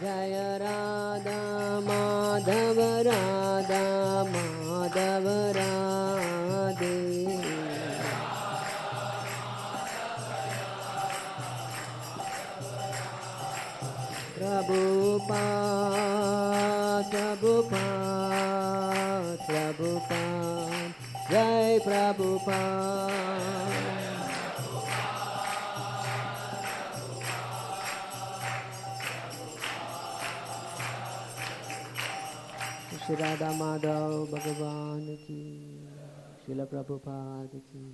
जय राधा माधव राधा माधव राधे। प्रभुपाद प्रभुपाद प्रभुपाद जय प्रभुपाद। श्री राधा माधव भगवान की, श्रील प्रभुपाद की।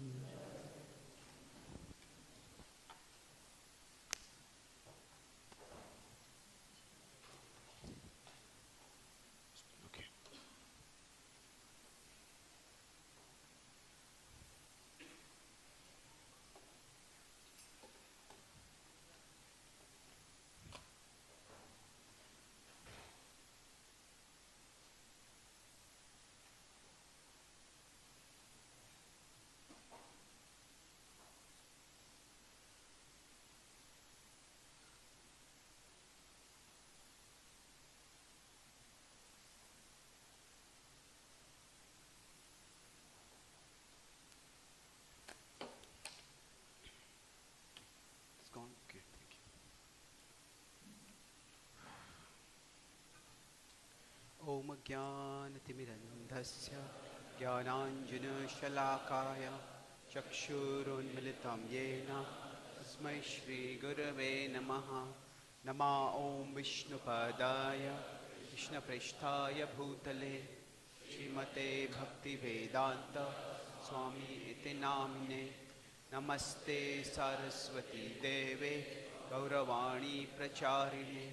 ओम ज्ञानतिमिरन्धस्य ज्ञानाञ्जनशलाकाय चक्षुरुन्मिलितं येन तस्मै श्रीगुरवे नमः। नमा ॐ विष्णुपदाय कृष्णप्रेष्ठाय भूतले श्रीमते भक्तिवेदान्त स्वामी इति नामिने। नमस्ते सरस्वती देवे गौरवाणी प्रचारिणे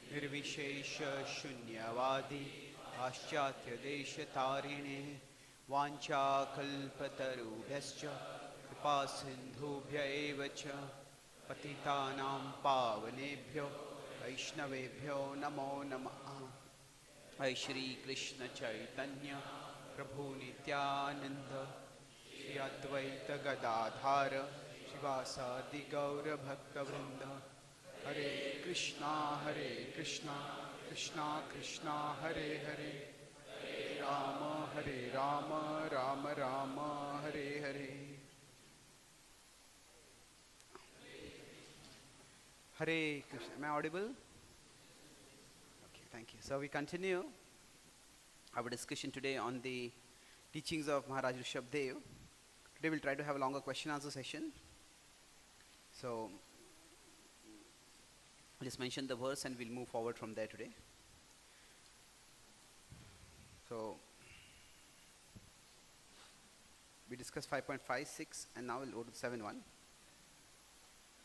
निर्विशेष शून्यवादी पाश्चात्यदेशतारिणे। वाञ्छाकल्पतरुभ्यश्च कृपासिन्धुभ्य एव च पतितानां पावनेभ्यो वैष्णवेभ्यो नमो नमः। ऐ श्रीकृष्ण चैतन्य प्रभु नित्यानंद श्री अद्वैत गदाधार शिवासादि गौरभक्तवृंद। हरे कृष्णा कृष्णा कृष्णा हरे हरे, हरे Ram Ram Ram Hare Hare. Hare Krishna. Am I audible? Okay, thank you. So we continue our discussion today on the teachings of Maharaj Rishabhdev. Today we'll try to have a longer question answer session. So I'll just mention the verse and we'll move forward from there today. So we discussed 5.5, 6 and now we'll go to 7.1.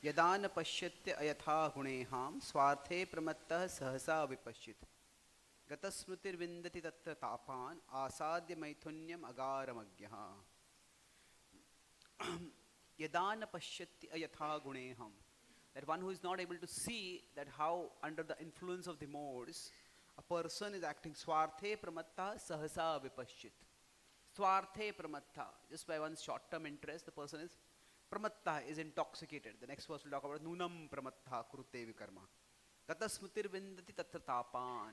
यदा न पश्यत्य अयथा गुणेहां स्वार्थे प्रमत्तः सहसा विपश्चित् गतस्मृतिर्विन्दति तत्र तापान् आसाद्य मैथुन्यम् अगारमज्ञः। यदा न पश्यत्य अयथा गुणेहां, that one who is not able to see that how under the influence of the modes a person is acting. Swarthe pramatta sahasa vipashchit. Swarthe pramatta, just by one's short term interest, the person is pramatta, is intoxicated. The next verse will talk about nunam pramatta kurute vikarma. Gata smutir vindati tatra tapan.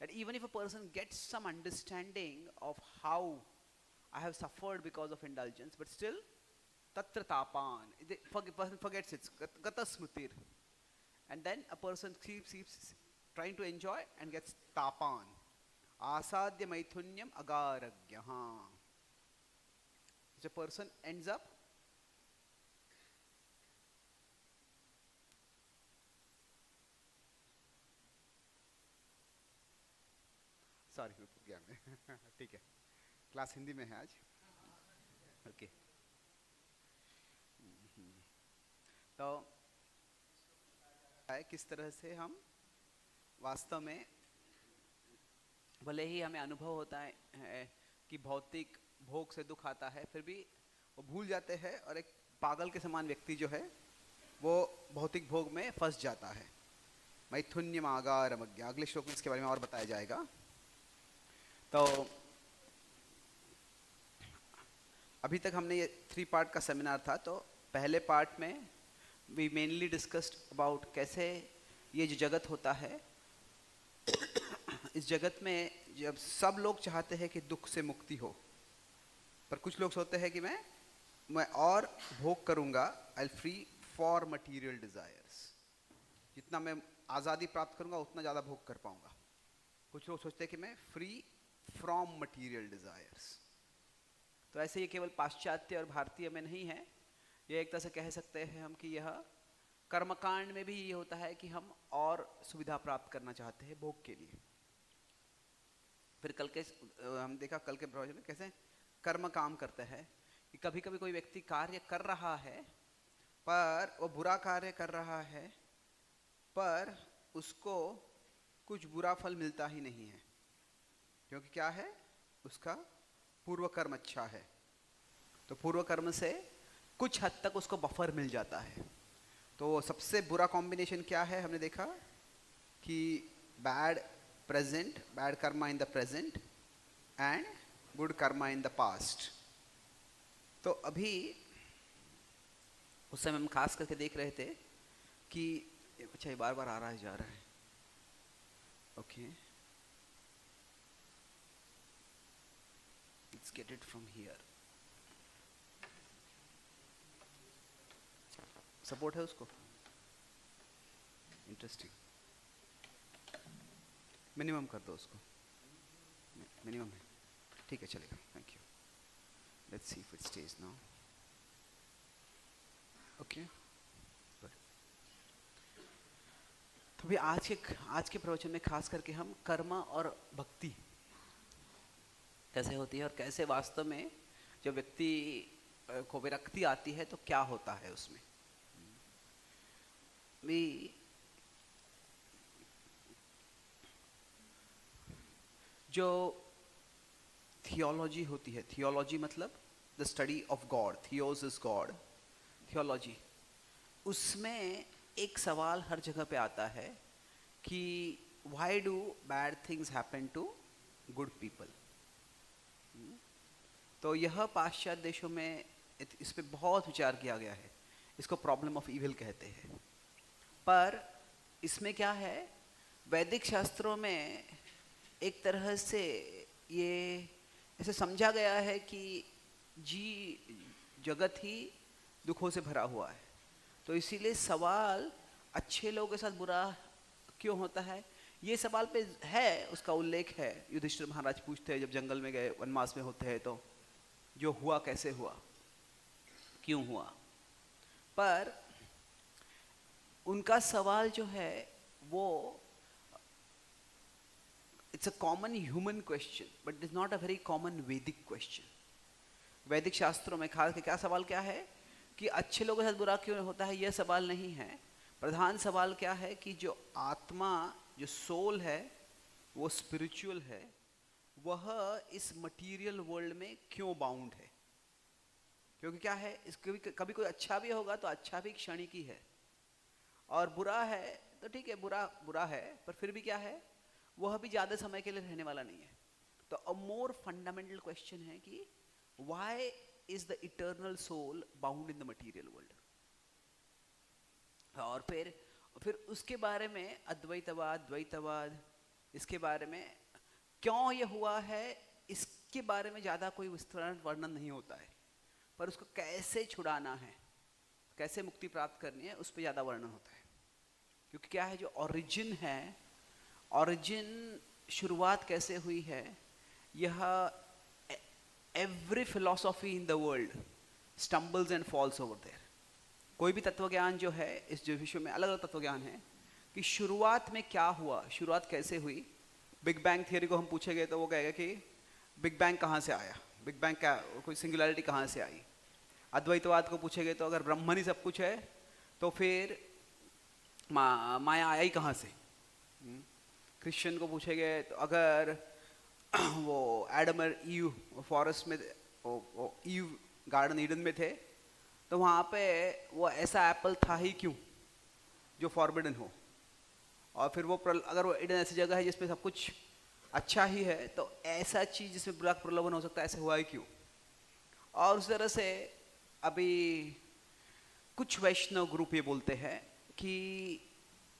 That even if a person gets some understanding of how I have suffered because of indulgence, but still tatra tapan, the person forgets it. Gata smutir. And then a person keeps trying to enjoy and gets tapan. Asadya maithunyam agaragyaha. Such a person ends up sorry रुक गया मैं ठीक है class Hindi में है आज okay तो किस तरह से हम वास्तव में भले ही हमें अनुभव होता है कि भौतिक भोग से दुख आता है फिर भी वो भूल जाते हैं और एक पागल के समान व्यक्ति जो है वो भौतिक भोग में फंस जाता है। मैथुन्यम आगारमज्ञ, अगले श्लोक में इसके बारे में और बताया जाएगा। तो अभी तक हमने ये 3 पार्ट का सेमिनार था। तो पहले पार्ट में वी मेनली डिस्कस्ड अबाउट कैसे ये जो जगत होता है इस जगत में जब सब लोग चाहते हैं कि दुख से मुक्ति हो, पर कुछ लोग सोचते हैं कि मैं और भोग करूंगा, आई फ्री फॉर मटीरियल डिजायर्स, जितना मैं आज़ादी प्राप्त करूंगा उतना ज़्यादा भोग कर पाऊंगा। कुछ लोग सोचते हैं कि मैं फ्री फ्रॉम मटीरियल डिजायर्स। तो ऐसे ये केवल पाश्चात्य और भारतीय में नहीं है, ये एक तरह से कह सकते हैं हम कि यह कर्मकांड में भी ये होता है कि हम और सुविधा प्राप्त करना चाहते हैं भोग के लिए। फिर कल के हम देखा कल के प्रवचन में कैसे कर्म काम करते हैं कि कभी कभी कोई व्यक्ति कार्य कर रहा है पर वो बुरा कार्य कर रहा है, पर उसको कुछ बुरा फल मिलता ही नहीं है, क्योंकि क्या है, उसका पूर्व कर्म अच्छा है। तो पूर्व कर्म से कुछ हद तक उसको बफर मिल जाता है। तो सबसे बुरा कॉम्बिनेशन क्या है, हमने देखा कि bad Karma in the present and good Karma in the past. तो अभी उस समय हम खास करके देख रहे थे कि अच्छा ये बार बार आ रहा है जा रहा है, okay let's get it from here. Support है उसको, इंटरेस्टिंग, मिनिमम कर दो उसको, मिनिमम है, ठीक है चलेगा, thank you. Let's see if it stage now, okay. तो भी आज के प्रवचन में खास करके हम कर्म और भक्ति कैसे होती है और कैसे वास्तव में जब व्यक्ति को विरक्ति आती है तो क्या होता है उसमें। भी जो थियोलॉजी होती है, थियोलॉजी मतलब the study of God, theos is God, theology, उसमें एक सवाल हर जगह पे आता है कि why do bad things happen to good people. तो यह पाश्चात्य देशों में इस पे बहुत विचार किया गया है, इसको प्रॉब्लम ऑफ इविल कहते हैं। पर इसमें क्या है, वैदिक शास्त्रों में एक तरह से ये ऐसे समझा गया है कि जगत ही दुखों से भरा हुआ है। तो इसीलिए सवाल अच्छे लोगों के साथ बुरा क्यों होता है, ये सवाल पे है, उसका उल्लेख है। युधिष्ठिर महाराज पूछते हैं जब जंगल में गए, वनवास में होते हैं, तो जो हुआ कैसे हुआ, क्यों हुआ। पर उनका सवाल जो है वो it's a common human question but it is not a very common वैदिक क्वेश्चन। वैदिक शास्त्रों में खास के क्या सवाल क्या है कि अच्छे लोगों के साथ बुरा क्यों होता है, यह सवाल नहीं है। प्रधान सवाल क्या है कि जो आत्मा, जो सोल है, वो स्पिरिचुअल है, वह इस मटेरियल वर्ल्ड में क्यों बाउंड है। क्योंकि क्या है, कभी कोई अच्छा भी होगा तो अच्छा भी क्षणिक ही है, और बुरा है तो ठीक है, बुरा है, पर फिर भी क्या है, वह भी ज्यादा समय के लिए रहने वाला नहीं है। तो अ मोर फंडामेंटल क्वेश्चन है कि why is the eternal soul bound in the material world. और फिर उसके बारे में अद्वैतवाद, द्वैतवाद, इसके बारे में क्यों ये हुआ है, इसके बारे में ज्यादा कोई विस्तृत वर्णन नहीं होता है, पर उसको कैसे छुड़ाना है, कैसे मुक्ति प्राप्त करनी है, उस पर ज्यादा वर्णन होता है। क्योंकि क्या है, जो ओरिजिन है, ओरिजिन शुरुआत कैसे हुई है, यह every philosophy in the world stumbles and falls over there. कोई भी तत्वज्ञान जो है, इस जो विश्व में अलग अलग तत्वज्ञान है कि शुरुआत में क्या हुआ, शुरुआत कैसे हुई। बिग बैंग थियरी को हम पूछेंगे तो वो कहेगा कि बिग बैंग कहाँ से आया, बिग बैंग क्या, कोई सिंगुलैरिटी कहाँ से आई। अद्वैतवाद को पूछेंगे तो अगर ब्रह्मन ही सब कुछ है तो फिर माया आई कहाँ से। क्रिश्चियन को पूछेंगे तो अगर वो एडम और ईव फॉरेस्ट में, वो ईव गार्डन ईडन में थे, तो वहाँ पे वो ऐसा एप्पल था ही क्यों जो फॉरबिडन हो। और फिर वो अगर वो ईडन ऐसी जगह है जिसमें सब कुछ अच्छा ही है, तो ऐसा चीज जिसमें बुरा प्रलोभन हो सकता है, ऐसे हुआ ही क्यों। और उस तरह से अभी कुछ वैष्णव ग्रुप ये बोलते हैं कि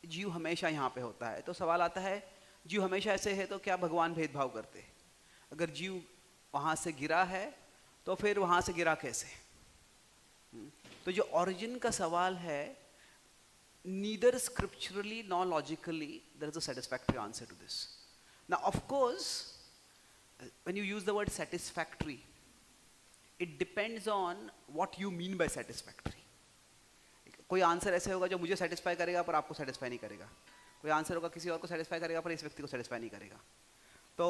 जीव हमेशा यहाँ पे होता है। तो सवाल आता है, जीव हमेशा ऐसे है तो क्या भगवान भेदभाव करते हैं? अगर जीव वहाँ से गिरा है तो फिर वहाँ से गिरा कैसे? तो जो ओरिजिन का सवाल है, neither scripturally nor logically there is a satisfactory answer to this. Now of course, when you use the word satisfactory, it depends on what you mean by satisfactory. कोई आंसर ऐसे होगा जो मुझे सेटिस्फाई करेगा पर आपको सेटिस्फाई नहीं करेगा, कोई आंसर होगा किसी और को सेटिस्फाई करेगा पर इस व्यक्ति को सेटिस्फाई नहीं करेगा। तो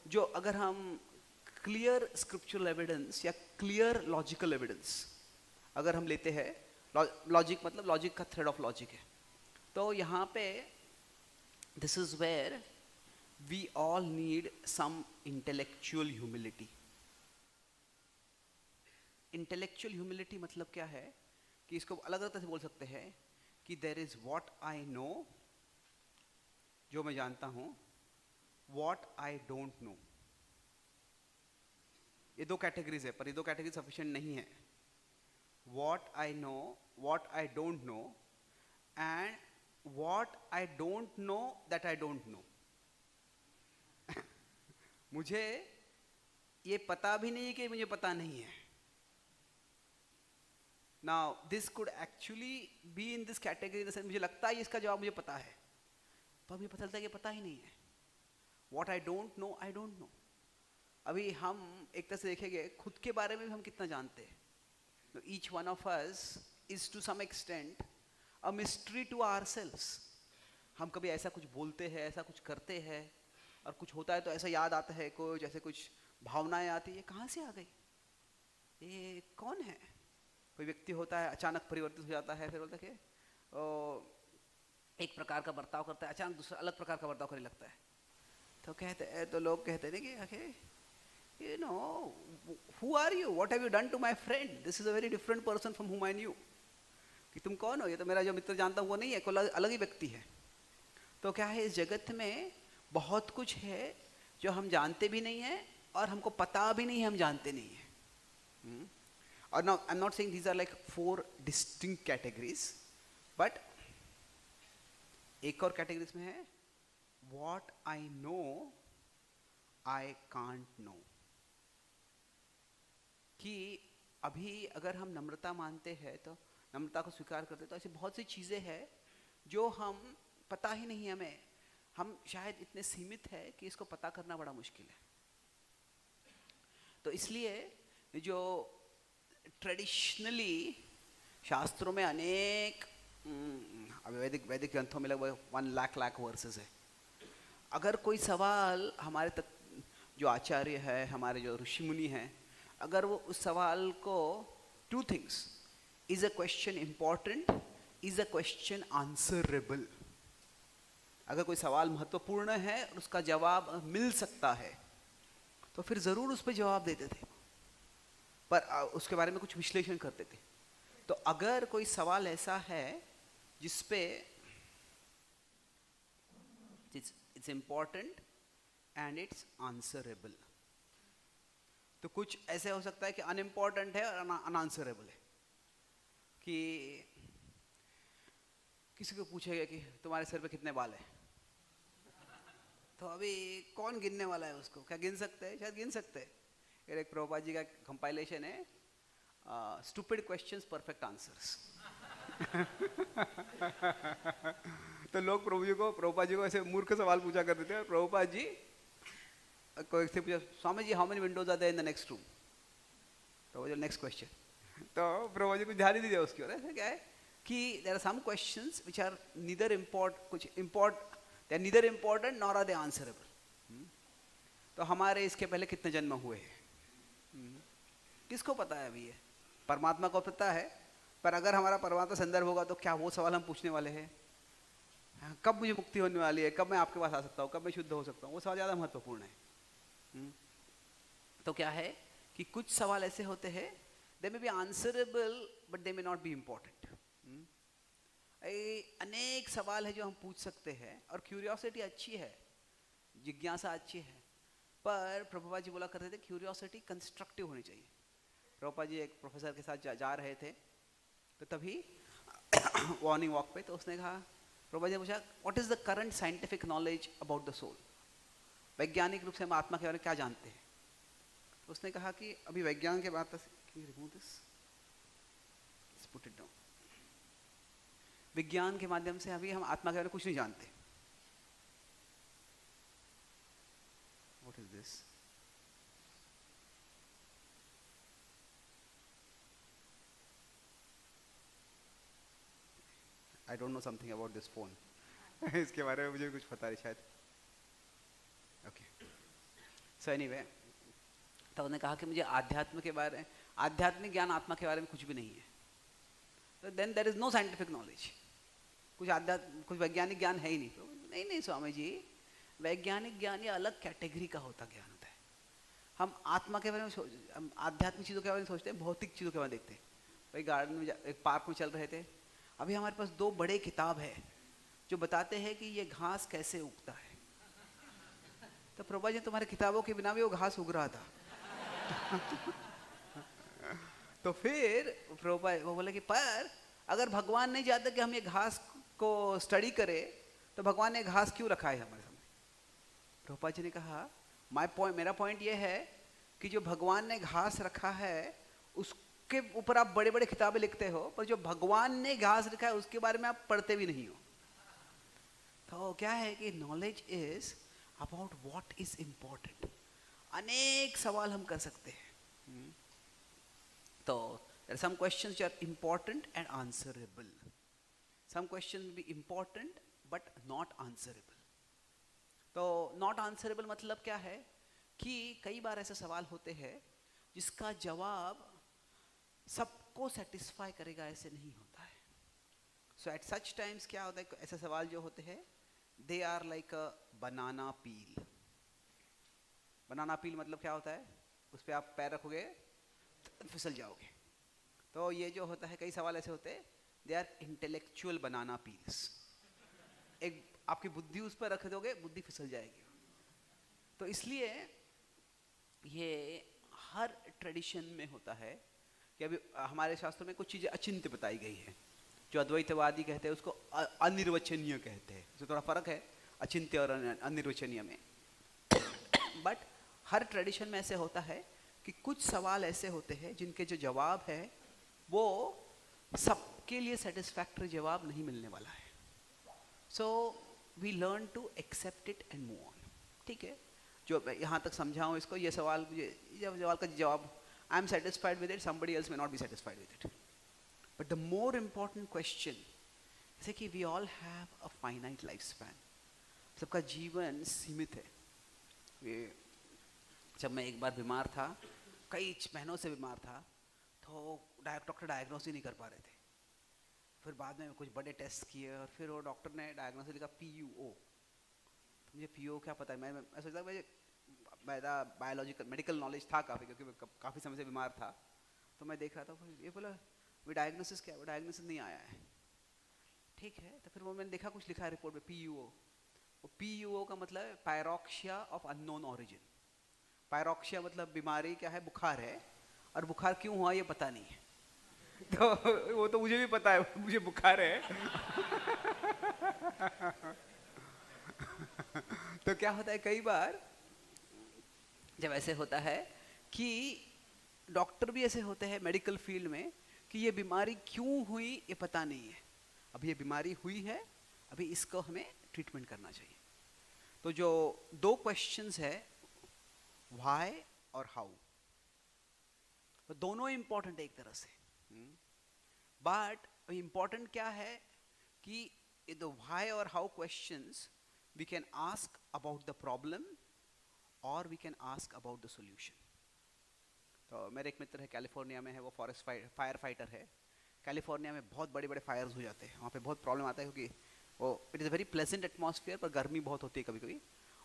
जो अगर हम क्लियर स्क्रिप्चुरल एविडेंस या क्लियर लॉजिकल एविडेंस अगर हम लेते हैं, लॉजिक मतलब लॉजिक का थ्रेड ऑफ लॉजिक है, तो यहाँ पे this is where we all need some intellectual humility. Intellectual humility मतलब क्या है कि इसको अलग अलग तरह से बोल सकते हैं कि there is what I know, जो मैं जानता हूं, व्हाट आई डोंट नो। ये दो कैटेगरीज है, पर ये दो कैटेगरी सफिशिएंट नहीं है। What I no, what I don't know, and what I don't know that I don't know. मुझे ये पता भी नहीं कि मुझे पता नहीं है। Now this could actually be in this category in the sense मुझे लगता है इसका जवाब मुझे पता है, पर मुझे पता चलता है कि पता ही नहीं है। What I don't know, I don't know। अभी हम एक तरह से देखेंगे खुद के बारे में भी हम कितना जानते हैं। So each one of us is to some extent a mystery to ourselves। हम कभी ऐसा कुछ बोलते हैं, ऐसा कुछ करते हैं, और कुछ होता है तो ऐसा याद आता है, कोई जैसे कुछ भावनाएं आती है, ये कहाँ से आ गई, ये कौन है। कोई व्यक्ति होता है अचानक परिवर्तित हो जाता है, फिर बोलता है कि एक प्रकार का बर्ताव करता है, अचानक दूसरा अलग प्रकार का बर्ताव करने लगता है। तो कहते हैं, तो लोग कहते हैं कि you know who are you, what have you done to my friend, this is a very different person from whom I new. कि तुम कौन हो, ये तो मेरा जो मित्र जानता हूँ वो नहीं है, कोई अलग ही व्यक्ति है। तो क्या है, इस जगत में बहुत कुछ है जो हम जानते भी नहीं है और हमको पता भी नहीं है हम जानते नहीं है। और now I'm not saying these are like 4 distinct categories, but एक और कैटेगरीज में है what I know I can't know। कि अभी अगर हम नम्रता मानते हैं तो नम्रता को स्वीकार करते, तो ऐसी बहुत सी चीजें हैं जो हम पता ही नहीं हमें, हम शायद इतने सीमित है कि इसको पता करना बड़ा मुश्किल है। तो इसलिए जो ट्रेडिशनली शास्त्रों में अनेक वैदिक ग्रंथों में लगभग 1 लाख वर्सेस है। अगर कोई सवाल हमारे जो आचार्य है, हमारे जो ऋषि मुनि हैं, अगर वो उस सवाल को 2 things, is a question important, is a question answerable. अगर कोई सवाल महत्वपूर्ण है और उसका जवाब मिल सकता है तो फिर जरूर उस पर जवाब देते थे, पर उसके बारे में कुछ विश्लेषण करते थे। तो अगर कोई सवाल ऐसा है जिसपे it's important and it's answerable, तो कुछ ऐसे हो सकता है कि अनइम्पॉर्टेंट है और अनआंसरेबल है। कि किसी को पूछेगा कि तुम्हारे सिर पे कितने बाल है, तो अभी कौन गिनने वाला है उसको, क्या गिन सकते हैं, शायद गिन सकते हैं। एक प्रभुपाद जी का कंपाइलेशन है, स्टूपिड क्वेश्चंस परफेक्ट आंसर्स। तो लोग प्रभुपाद जी को ऐसे मूर्ख सवाल पूछा करते थे। प्रभुपाद जी कोई से पूछा, Swami ji how many windows are there in the next room, Prabhupada ji next question. तो प्रभुपाद जी कुछ ध्यान ही नहीं दिया उसकी ओर। ऐसा क्या है कि there are some questions which are neither they are neither important nor are they answerable. तो हमारे इसके पहले कितने जन्म हुए हैं, किसको पता है। अभी ये परमात्मा को पता है, पर अगर हमारा परमात्मा संदर्भ होगा तो क्या वो सवाल हम पूछने वाले हैं, कब मुझे मुक्ति होने वाली है, कब मैं आपके पास आ सकता हूँ, कब मैं शुद्ध हो सकता हूँ, वो सवाल ज़्यादा महत्वपूर्ण है। तो क्या है कि कुछ सवाल ऐसे होते हैं, they may be answerable but they may not be important. अनेक सवाल है जो हम पूछ सकते हैं, और क्यूरियोसिटी अच्छी है, जिज्ञासा अच्छी है, पर प्रभुपाद जी बोला करते थे क्यूरियोसिटी कंस्ट्रक्टिव होनी चाहिए। प्रभुपाद जी एक प्रोफेसर के साथ जा रहे थे, तो तभी मॉर्निंग वॉक पे, तो उसने कहा, प्रभुपाद जी ने पूछा what is the current scientific knowledge about the soul, वैज्ञानिक रूप से हम आत्मा के बारे में क्या जानते हैं। तो उसने कहा कि अभी वैज्ञान के बात पुट इट डाउन, विज्ञान के माध्यम से अभी हम आत्मा के बारे में कुछ नहीं जानते। What is this? I don't know something about this phone. इसके बारे में मुझे कुछ पता नहीं शायद। ओके, सो एनीवे, तो उन्होंने कहा कि मुझे आध्यात्म के बारे में, आध्यात्मिक ज्ञान आत्मा के बारे में कुछ भी नहीं है। तो then there is no scientific knowledge, कुछ वैज्ञानिक ज्ञान है ही नहीं। तो नहीं स्वामी जी, वैज्ञानिक ज्ञान ये अलग कैटेगरी का होता ज्ञान होता है। हम आत्मा के बारे में हम आध्यात्मिक चीज़ों के बारे में सोचते हैं, भौतिक चीज़ों के बारे में देखते हैं। भाई गार्डन में एक पार्क में चल रहे थे, अभी हमारे पास 2 बड़े किताब है जो बताते हैं कि ये घास कैसे उगता है। तो प्रभा जी तुम्हारे किताबों के बिना भी वो घास उग रहा था। तो फिर प्रभा वो बोले कि पर अगर भगवान नहीं चाहता कि हम ये घास को स्टडी करें तो भगवान ने घास क्यों रखा है हमारे सामने? प्रभुपाद जी ने कहा मेरा पॉइंट ये है कि जो भगवान ने घास रखा है उसके ऊपर आप बड़े बड़े किताबें लिखते हो, पर जो भगवान ने घास रखा है उसके बारे में आप पढ़ते भी नहीं हो। तो क्या है कि knowledge is about what is important. अनेक सवाल हम कर सकते हैं। तो there are some questions which are important and answerable. Some questions will be important but not answerable. तो not answerable मतलब क्या है कि कई बार ऐसे सवाल होते हैं जिसका जवाब सबको सेटिस्फाई करेगा, ऐसे नहीं होता है। So at such times क्या होता है, ऐसे सवाल जो होते हैं they are like a banana peel. बनाना पील मतलब क्या होता है, उस पर आप पैर रखोगे तो फिसल जाओगे। तो ये जो होता है, कई सवाल ऐसे होते हैं they are intellectual banana peels. एक आपकी बुद्धि उस पर रख दोगे, बुद्धि फिसल जाएगी। तो इसलिए ये हर ट्रेडिशन में होता है कि अभी हमारे शास्त्रों में कुछ चीज़ें अचिंत्य बताई गई है। जो अद्वैतवादी कहते हैं उसको अनिर्वचनीय कहते हैं। जो थोड़ा फर्क है अचिंत्य और अनिर्वचनीय में। बट हर ट्रेडिशन में ऐसे होता है कि कुछ सवाल ऐसे होते हैं जिनके जो जवाब है वो सबके लिए सेटिस्फैक्टरी जवाब नहीं मिलने वाला है। So we learn to accept it and move on. ठीक है, जो यहाँ तक समझाऊँ इसको, ये सवाल मुझे सवाल का जवाब I am satisfied with it, somebody else may not be satisfied with it. But the more important question जैसे कि we all have a finite life span, सबका जीवन सीमित है। जब मैं एक बार बीमार था, कई महीनों से बीमार था, तो डॉक्टर डायग्नोस ही नहीं कर पा रहे थे। फिर बाद में कुछ बड़े टेस्ट किए और फिर वो डॉक्टर ने डायग्नोस लिखा PUO। तो मुझे PUO क्या पता है, मैं सोचता मेरा बायोलॉजिकल मेडिकल नॉलेज था काफ़ी, क्योंकि मैं काफ़ी समय से बीमार था। तो मैं देख रहा था, ये बोला वो डायग्नोसिस क्या है, वो डायग्नोसिस नहीं आया है। ठीक है, तो फिर वो मैंने देखा कुछ लिखा है रिपोर्ट में PUO। वो PUO का मतलब है पायरोक्सिया ऑफ अननोन ऑरिजिन। पायरोक्सिया मतलब बीमारी क्या है, बुखार है, और बुखार क्यों हुआ ये पता नहीं है। तो वो तो मुझे भी पता है, मुझे बुखार है। तो क्या होता है कई बार जब ऐसे होता है कि डॉक्टर भी ऐसे होते हैं मेडिकल फील्ड में कि ये बीमारी क्यों हुई ये पता नहीं है। अभी ये बीमारी हुई है, अभी इसको हमें ट्रीटमेंट करना चाहिए। तो जो 2 क्वेश्चंस है, व्हाई और हाउ, तो दोनों इंपॉर्टेंट है एक तरह से। बट इंपॉर्टेंट क्या है कि द व्हाई और how questions we can ask about the problem और we can ask about the solution. तो मेरे एक मित्र है कैलिफोर्निया में है, वो फॉरेस्ट फायर फाइटर है। कैलिफोर्निया में बहुत बड़े बड़े फायर्स हो जाते हैं, वहाँ पे बहुत प्रॉब्लम आता है क्योंकि वो it is a very pleasant atmosphere, पर गर्मी बहुत होती है कभी कभी,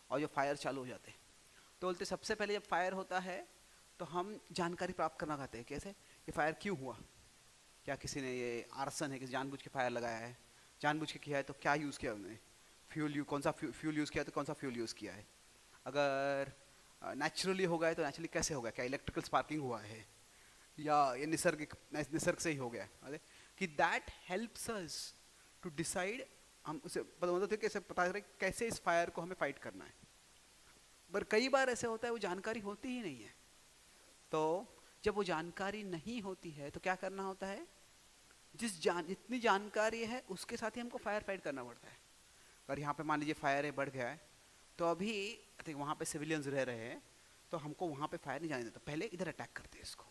और जो फायर चालू हो जाते हैं तो बोलते सबसे पहले जब फायर होता है तो हम जानकारी प्राप्त करना चाहते हैं, कैसे ये फायर क्यों हुआ, क्या किसी ने ये आर्सन है, किसी जानबूझ के फायर लगाया है, जानबूझ के किया है तो क्या यूज़ किया उन्होंने, कौन सा फ्यूल यूज़ किया तो कौन सा फ्यूल यूज़ किया है, अगर नेचुरली हो गया तो नेचुरली कैसे हो गया, क्या इलेक्ट्रिकल स्पार्किंग हुआ है या ये निसर्ग से ही हो गया है। कि that helps us to decide हम उसे पता होता था कैसे पता करें कैसे इस फायर को हमें फाइट करना है। पर कई बार ऐसे होता है वो जानकारी होती ही नहीं है। तो जब वो जानकारी नहीं होती है तो क्या करना होता है, जितनी जानकारी है उसके साथ ही हमको फायर फाइट करना पड़ता है। अगर यहाँ पे मान लीजिए फायर है बढ़ गया है, तो अभी आई थिंक वहाँ पे सिविलियंस रह रहे हैं, तो हमको वहाँ पे फायर नहीं जाने देता, पहले इधर अटैक करते हैं इसको।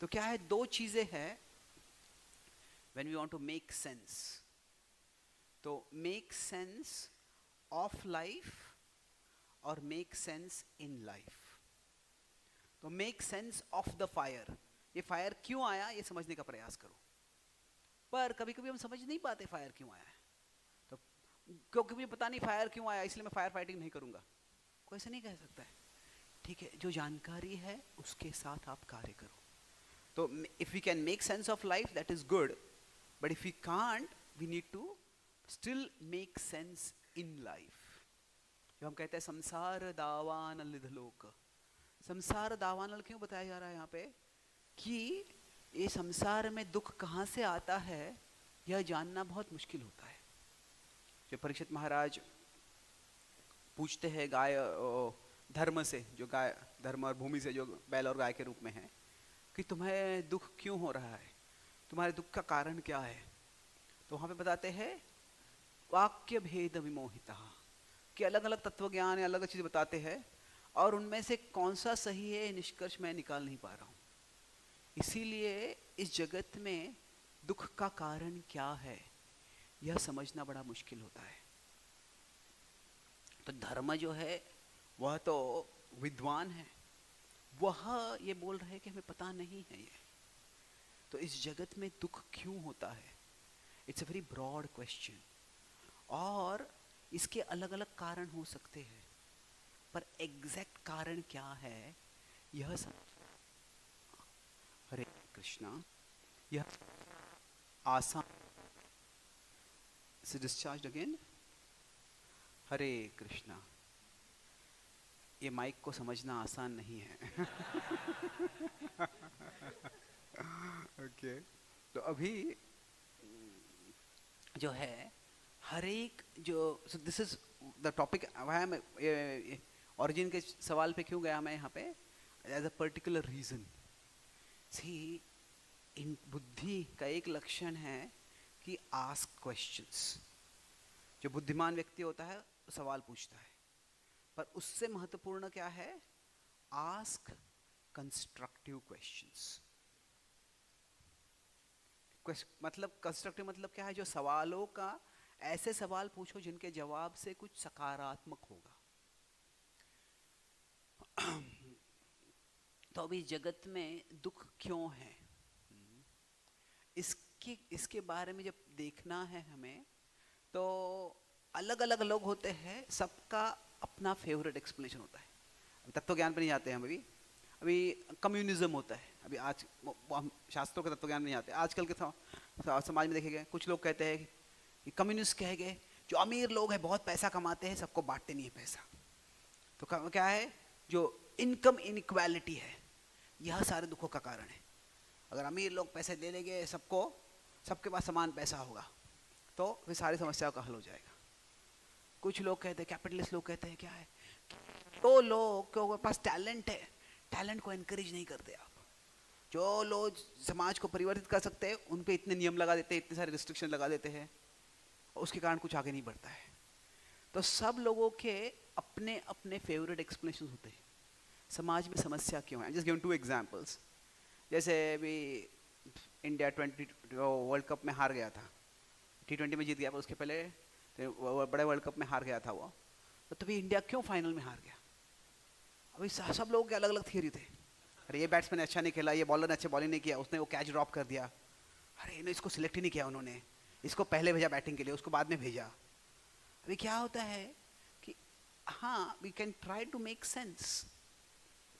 तो क्या है, दो चीज़ें हैं when we want to make sense. तो मेक सेंस ऑफ लाइफ और मेक सेंस इन लाइफ। तो make sense of the fire, ये फायर क्यों आया ये समझने का प्रयास करो। पर कभी कभी हम समझ नहीं पाते फायर क्यों आया है, तो क्योंकि मुझे पता नहीं फायर क्यों आया इसलिए मैं फायर फाइटिंग नहीं करूंगा, कोई ऐसा नहीं कह सकता है। ठीक है, जो जानकारी है उसके साथ आप कार्य करो। तो if we can make sense of life that is good, but if we can't we need to still make sense in life. जो हम कहते हैं संसार दावानल निधलोक, संसार दावानल क्यों बताया जा रहा है यहाँ पे, कि ये संसार में दुख कहाँ से आता है यह जानना बहुत मुश्किल होता है। जो परीक्षित महाराज पूछते हैं गाय धर्म से, जो गाय धर्म और भूमि से जो बैल और गाय के रूप में है, कि तुम्हें दुख क्यों हो रहा है, तुम्हारे दुख का कारण क्या है। तो वहाँ पे बताते हैं वाक्य भेद विमोहिता, कि अलग अलग तत्व ज्ञान अलग अलग चीज़ बताते हैं और उनमें से कौन सा सही है निष्कर्ष मैं निकाल नहीं पा रहा हूँ। इसीलिए इस जगत में दुख का कारण क्या है यह समझना बड़ा मुश्किल होता है। तो धर्म जो है वह तो विद्वान है, वह ये बोल रहे हैं कि हमें पता नहीं है ये। तो इस जगत में दुख क्यों होता है, it's a very broad question, और इसके अलग अलग कारण हो सकते हैं, पर एग्जैक्ट कारण क्या है यह सब। हरे कृष्णा, यह आसान से डिस्चार्ज अगेन। हरे कृष्णा, ये माइक को समझना आसान नहीं है। ओके, तो अभी जो है हर एक जो this is the topic, origin के सवाल पे क्यों गया मैं यहाँ पे, एज अ पर्टिकुलर रीजन। सी, इन बुद्धि का एक लक्षण है कि आस्क क्वेश्चंस। जो बुद्धिमान व्यक्ति होता है वो सवाल पूछता है, पर उससे महत्वपूर्ण क्या है, आस्क कंस्ट्रक्टिव क्वेश्चंस। मतलब कंस्ट्रक्टिव मतलब क्या है, जो सवालों का ऐसे सवाल पूछो जिनके जवाब से कुछ सकारात्मक होगा। तो अभी जगत में दुख क्यों है, इसके बारे में जब देखना है हमें, तो अलग अलग लोग होते हैं, सबका अपना फेवरेट एक्सप्लेनेशन होता है। अभी तत्व ज्ञान पे नहीं जाते हैं अभी कम्युनिज्म होता है। अभी आज हम शास्त्रों के तत्व ज्ञान में नहीं आते। आजकल के समाज में देखे गए कुछ लोग कहते हैं कि कम्युनिस्ट कहे गए, जो अमीर लोग हैं बहुत पैसा कमाते हैं, सबको बांटते नहीं है पैसा। तो क्या है, जो इनकम इनइक्वालिटी है, यह सारे दुखों का कारण है। अगर अमीर लोग पैसे ले लेंगे, सबके पास समान पैसा होगा, तो फिर सारी समस्याओं का हल हो जाएगा। कुछ लोग कहते हैं, कैपिटलिस्ट लोग कहते हैं क्या है, तो लोग के पास टैलेंट है, टैलेंट को एनकरेज नहीं करते आप। जो लोग समाज को परिवर्तित कर सकते हैं उन पे इतने नियम लगा देते हैं, इतने सारे रिस्ट्रिक्शन लगा देते हैं, उसके कारण कुछ आगे नहीं बढ़ता है। तो सब लोगों के अपने अपने फेवरेट एक्सप्लेनेशन होते हैं समाज में समस्या क्यों है। Just given 2 examples. जैसे अभी इंडिया 20 वर्ल्ड कप में हार गया था, T20 में जीत गया, पर उसके पहले तो बड़े वर्ल्ड कप में हार गया था वो। तो तभी इंडिया क्यों फाइनल में हार गया, अभी सब लोगों के अलग अलग थियरी थे। अरे ये बैट्समैन अच्छा नहीं खेला, ये बॉलर ने अच्छे बॉलिंग नहीं किया, उसने वो कैच ड्रॉप कर दिया, अरे इन्हें इसको सिलेक्ट ही नहीं किया उन्होंने, इसको पहले भेजा बैटिंग के लिए, उसको बाद में भेजा। अभी क्या होता है कि हाँ, we can try to make sense,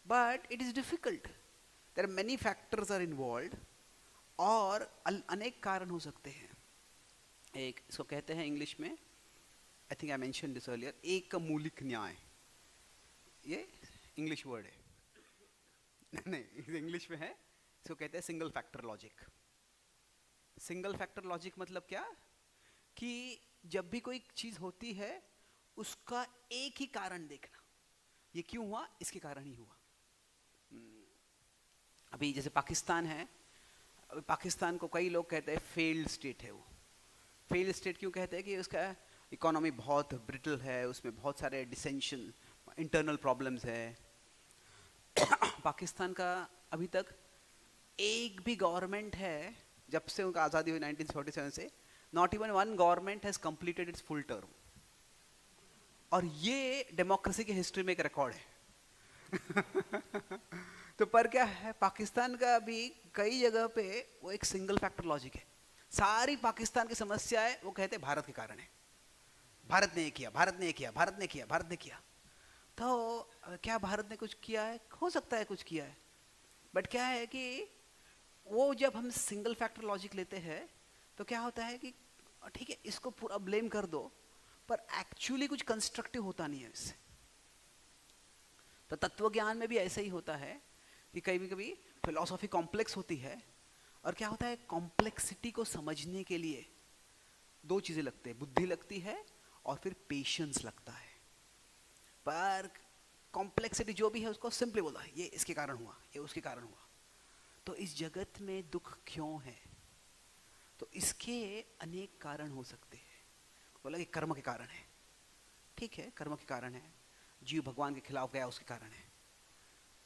but it is difficult. There are many factors are involved, और अनेक कारण हो सकते हैं। एक इसको कहते हैं इंग्लिश में, I think I mention this earlier, एक मूलिक न्याय। ये इंग्लिश वर्ड है नहीं, इंग्लिश में है, इसको कहते हैं single factor logic. Single factor logic मतलब क्या, कि जब भी कोई चीज होती है उसका एक ही कारण देखना, ये क्यों हुआ, इसके कारण ही हुआ। अभी जैसे पाकिस्तान है, अभी पाकिस्तान को कई लोग कहते हैं फेल्ड स्टेट है। वो फेल्ड स्टेट क्यों कहते हैं? कि उसका इकोनॉमी बहुत ब्रिटल है, उसमें बहुत सारे डिसेंशन, इंटरनल प्रॉब्लम्स है। पाकिस्तान का अभी तक एक भी गवर्नमेंट है जब से उनका आज़ादी हुई 1947 से, not even one government has completed it's full term. और ये डेमोक्रेसी की हिस्ट्री में एक रिकॉर्ड है। तो पर क्या है, पाकिस्तान का अभी कई जगह पे वो एक सिंगल फैक्टर लॉजिक है। सारी पाकिस्तान की समस्या है, वो कहते हैं भारत के कारण है, भारत ने ये किया, भारत ने ये किया, भारत ने किया, भारत ने किया। तो क्या भारत ने कुछ किया है? हो सकता है कुछ किया है, बट क्या है कि वो जब हम सिंगल फैक्टर लॉजिक लेते हैं तो क्या होता है कि ठीक है इसको पूरा ब्लेम कर दो, पर एक्चुअली कुछ कंस्ट्रक्टिव होता नहीं है इससे। तो तत्व ज्ञान में भी ऐसा ही होता है कि कभी कभी फिलॉसफी कॉम्प्लेक्स होती है, और क्या होता है, कॉम्प्लेक्सिटी को समझने के लिए दो चीजें लगते हैं, बुद्धि लगती है और फिर पेशेंस लगता है। पर कॉम्प्लेक्सिटी जो भी है उसको सिंपली बोला है, ये इसके कारण हुआ, ये उसके कारण हुआ। तो इस जगत में दुख क्यों है? तो इसके अनेक कारण हो सकते हैं। बोला कि कर्म के कारण है, ठीक है कर्म के कारण है, जीव भगवान के खिलाफ गया उसके कारण है।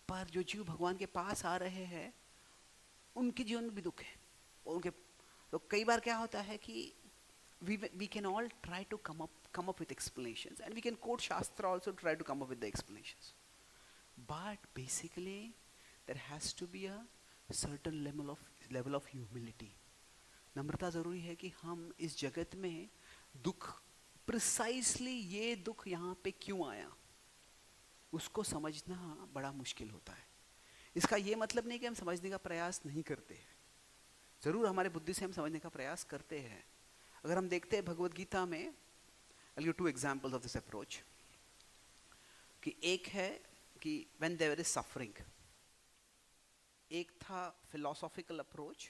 पर जो जीव भगवान के पास आ रहे हैं उनके जीवन में भी दुख है, और उनके तो कई बार क्या होता है कि we can all try to come up with explanations, and we can quote Shastra also to try to come up with the explanations. But basically there has to be a certain level of humility. नम्रता जरूरी है कि हम इस जगत में दुख, precisely ये दुख यहाँ पे क्यों आया, उसको समझना बड़ा मुश्किल होता है। इसका ये मतलब नहीं कि हम समझने का प्रयास नहीं करते हैं, जरूर हमारे बुद्धि से हम समझने का प्रयास करते हैं। अगर हम देखते हैं भगवद गीता में, I'll give 2 examples of this approach, कि एक है कि when there is suffering, एक था philosophical approach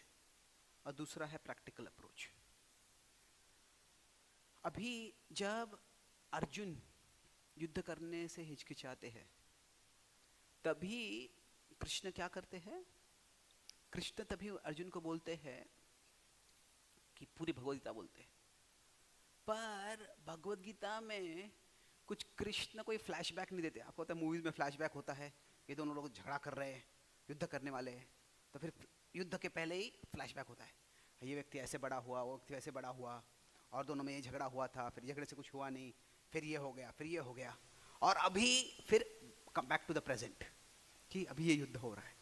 और दूसरा है practical approach। अभी जब अर्जुन युद्ध करने से हिचकिचाते हैं, तभी कृष्ण क्या करते हैं, कृष्ण तभी अर्जुन को बोलते हैं कि पूरी भगवद गीता बोलते हैं, पर भगवद गीता में कुछ कृष्ण कोई फ्लैशबैक नहीं देते। आपको पता है मूवीज में फ्लैशबैक होता है, ये दोनों लोग झगड़ा कर रहे हैं, युद्ध करने वाले हैं, तो फिर युद्ध के पहले ही फ्लैशबैक होता है, ये व्यक्ति ऐसे बड़ा हुआ, वो व्यक्ति ऐसे बड़ा हुआ, और दोनों में ये झगड़ा हुआ था, फिर झगड़े से कुछ हुआ नहीं, फिर ये हो गया, फिर ये हो गया, और अभी फिर come back to the present कि अभी ये युद्ध हो रहा है।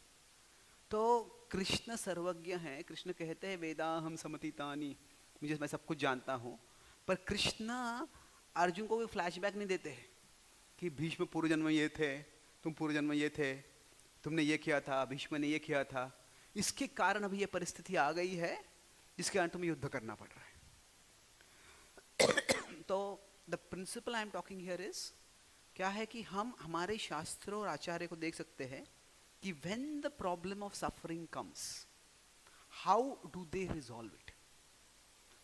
तो कृष्ण सर्वज्ञ हैं, कृष्ण कहते हैं वेदाहम समतीतानि, मुझे मैं सब कुछ जानता हूँ। पर कृष्ण अर्जुन को कोई फ्लैशबैक नहीं देते हैं कि भीष्म पूर्व जन्म में ये थे, तुम पूर्व जन्म में ये थे, तुमने ये किया था, भीष्म ने ये किया था, इसके कारण अभी ये परिस्थिति आ गई है जिसके कारण तुम्हें युद्ध करना पड़ रहा है। तो the principle I am talking here is, क्या है कि हम हमारे शास्त्रों और आचार्य को देख सकते हैं कि when the problem of suffering comes, how do they resolve it?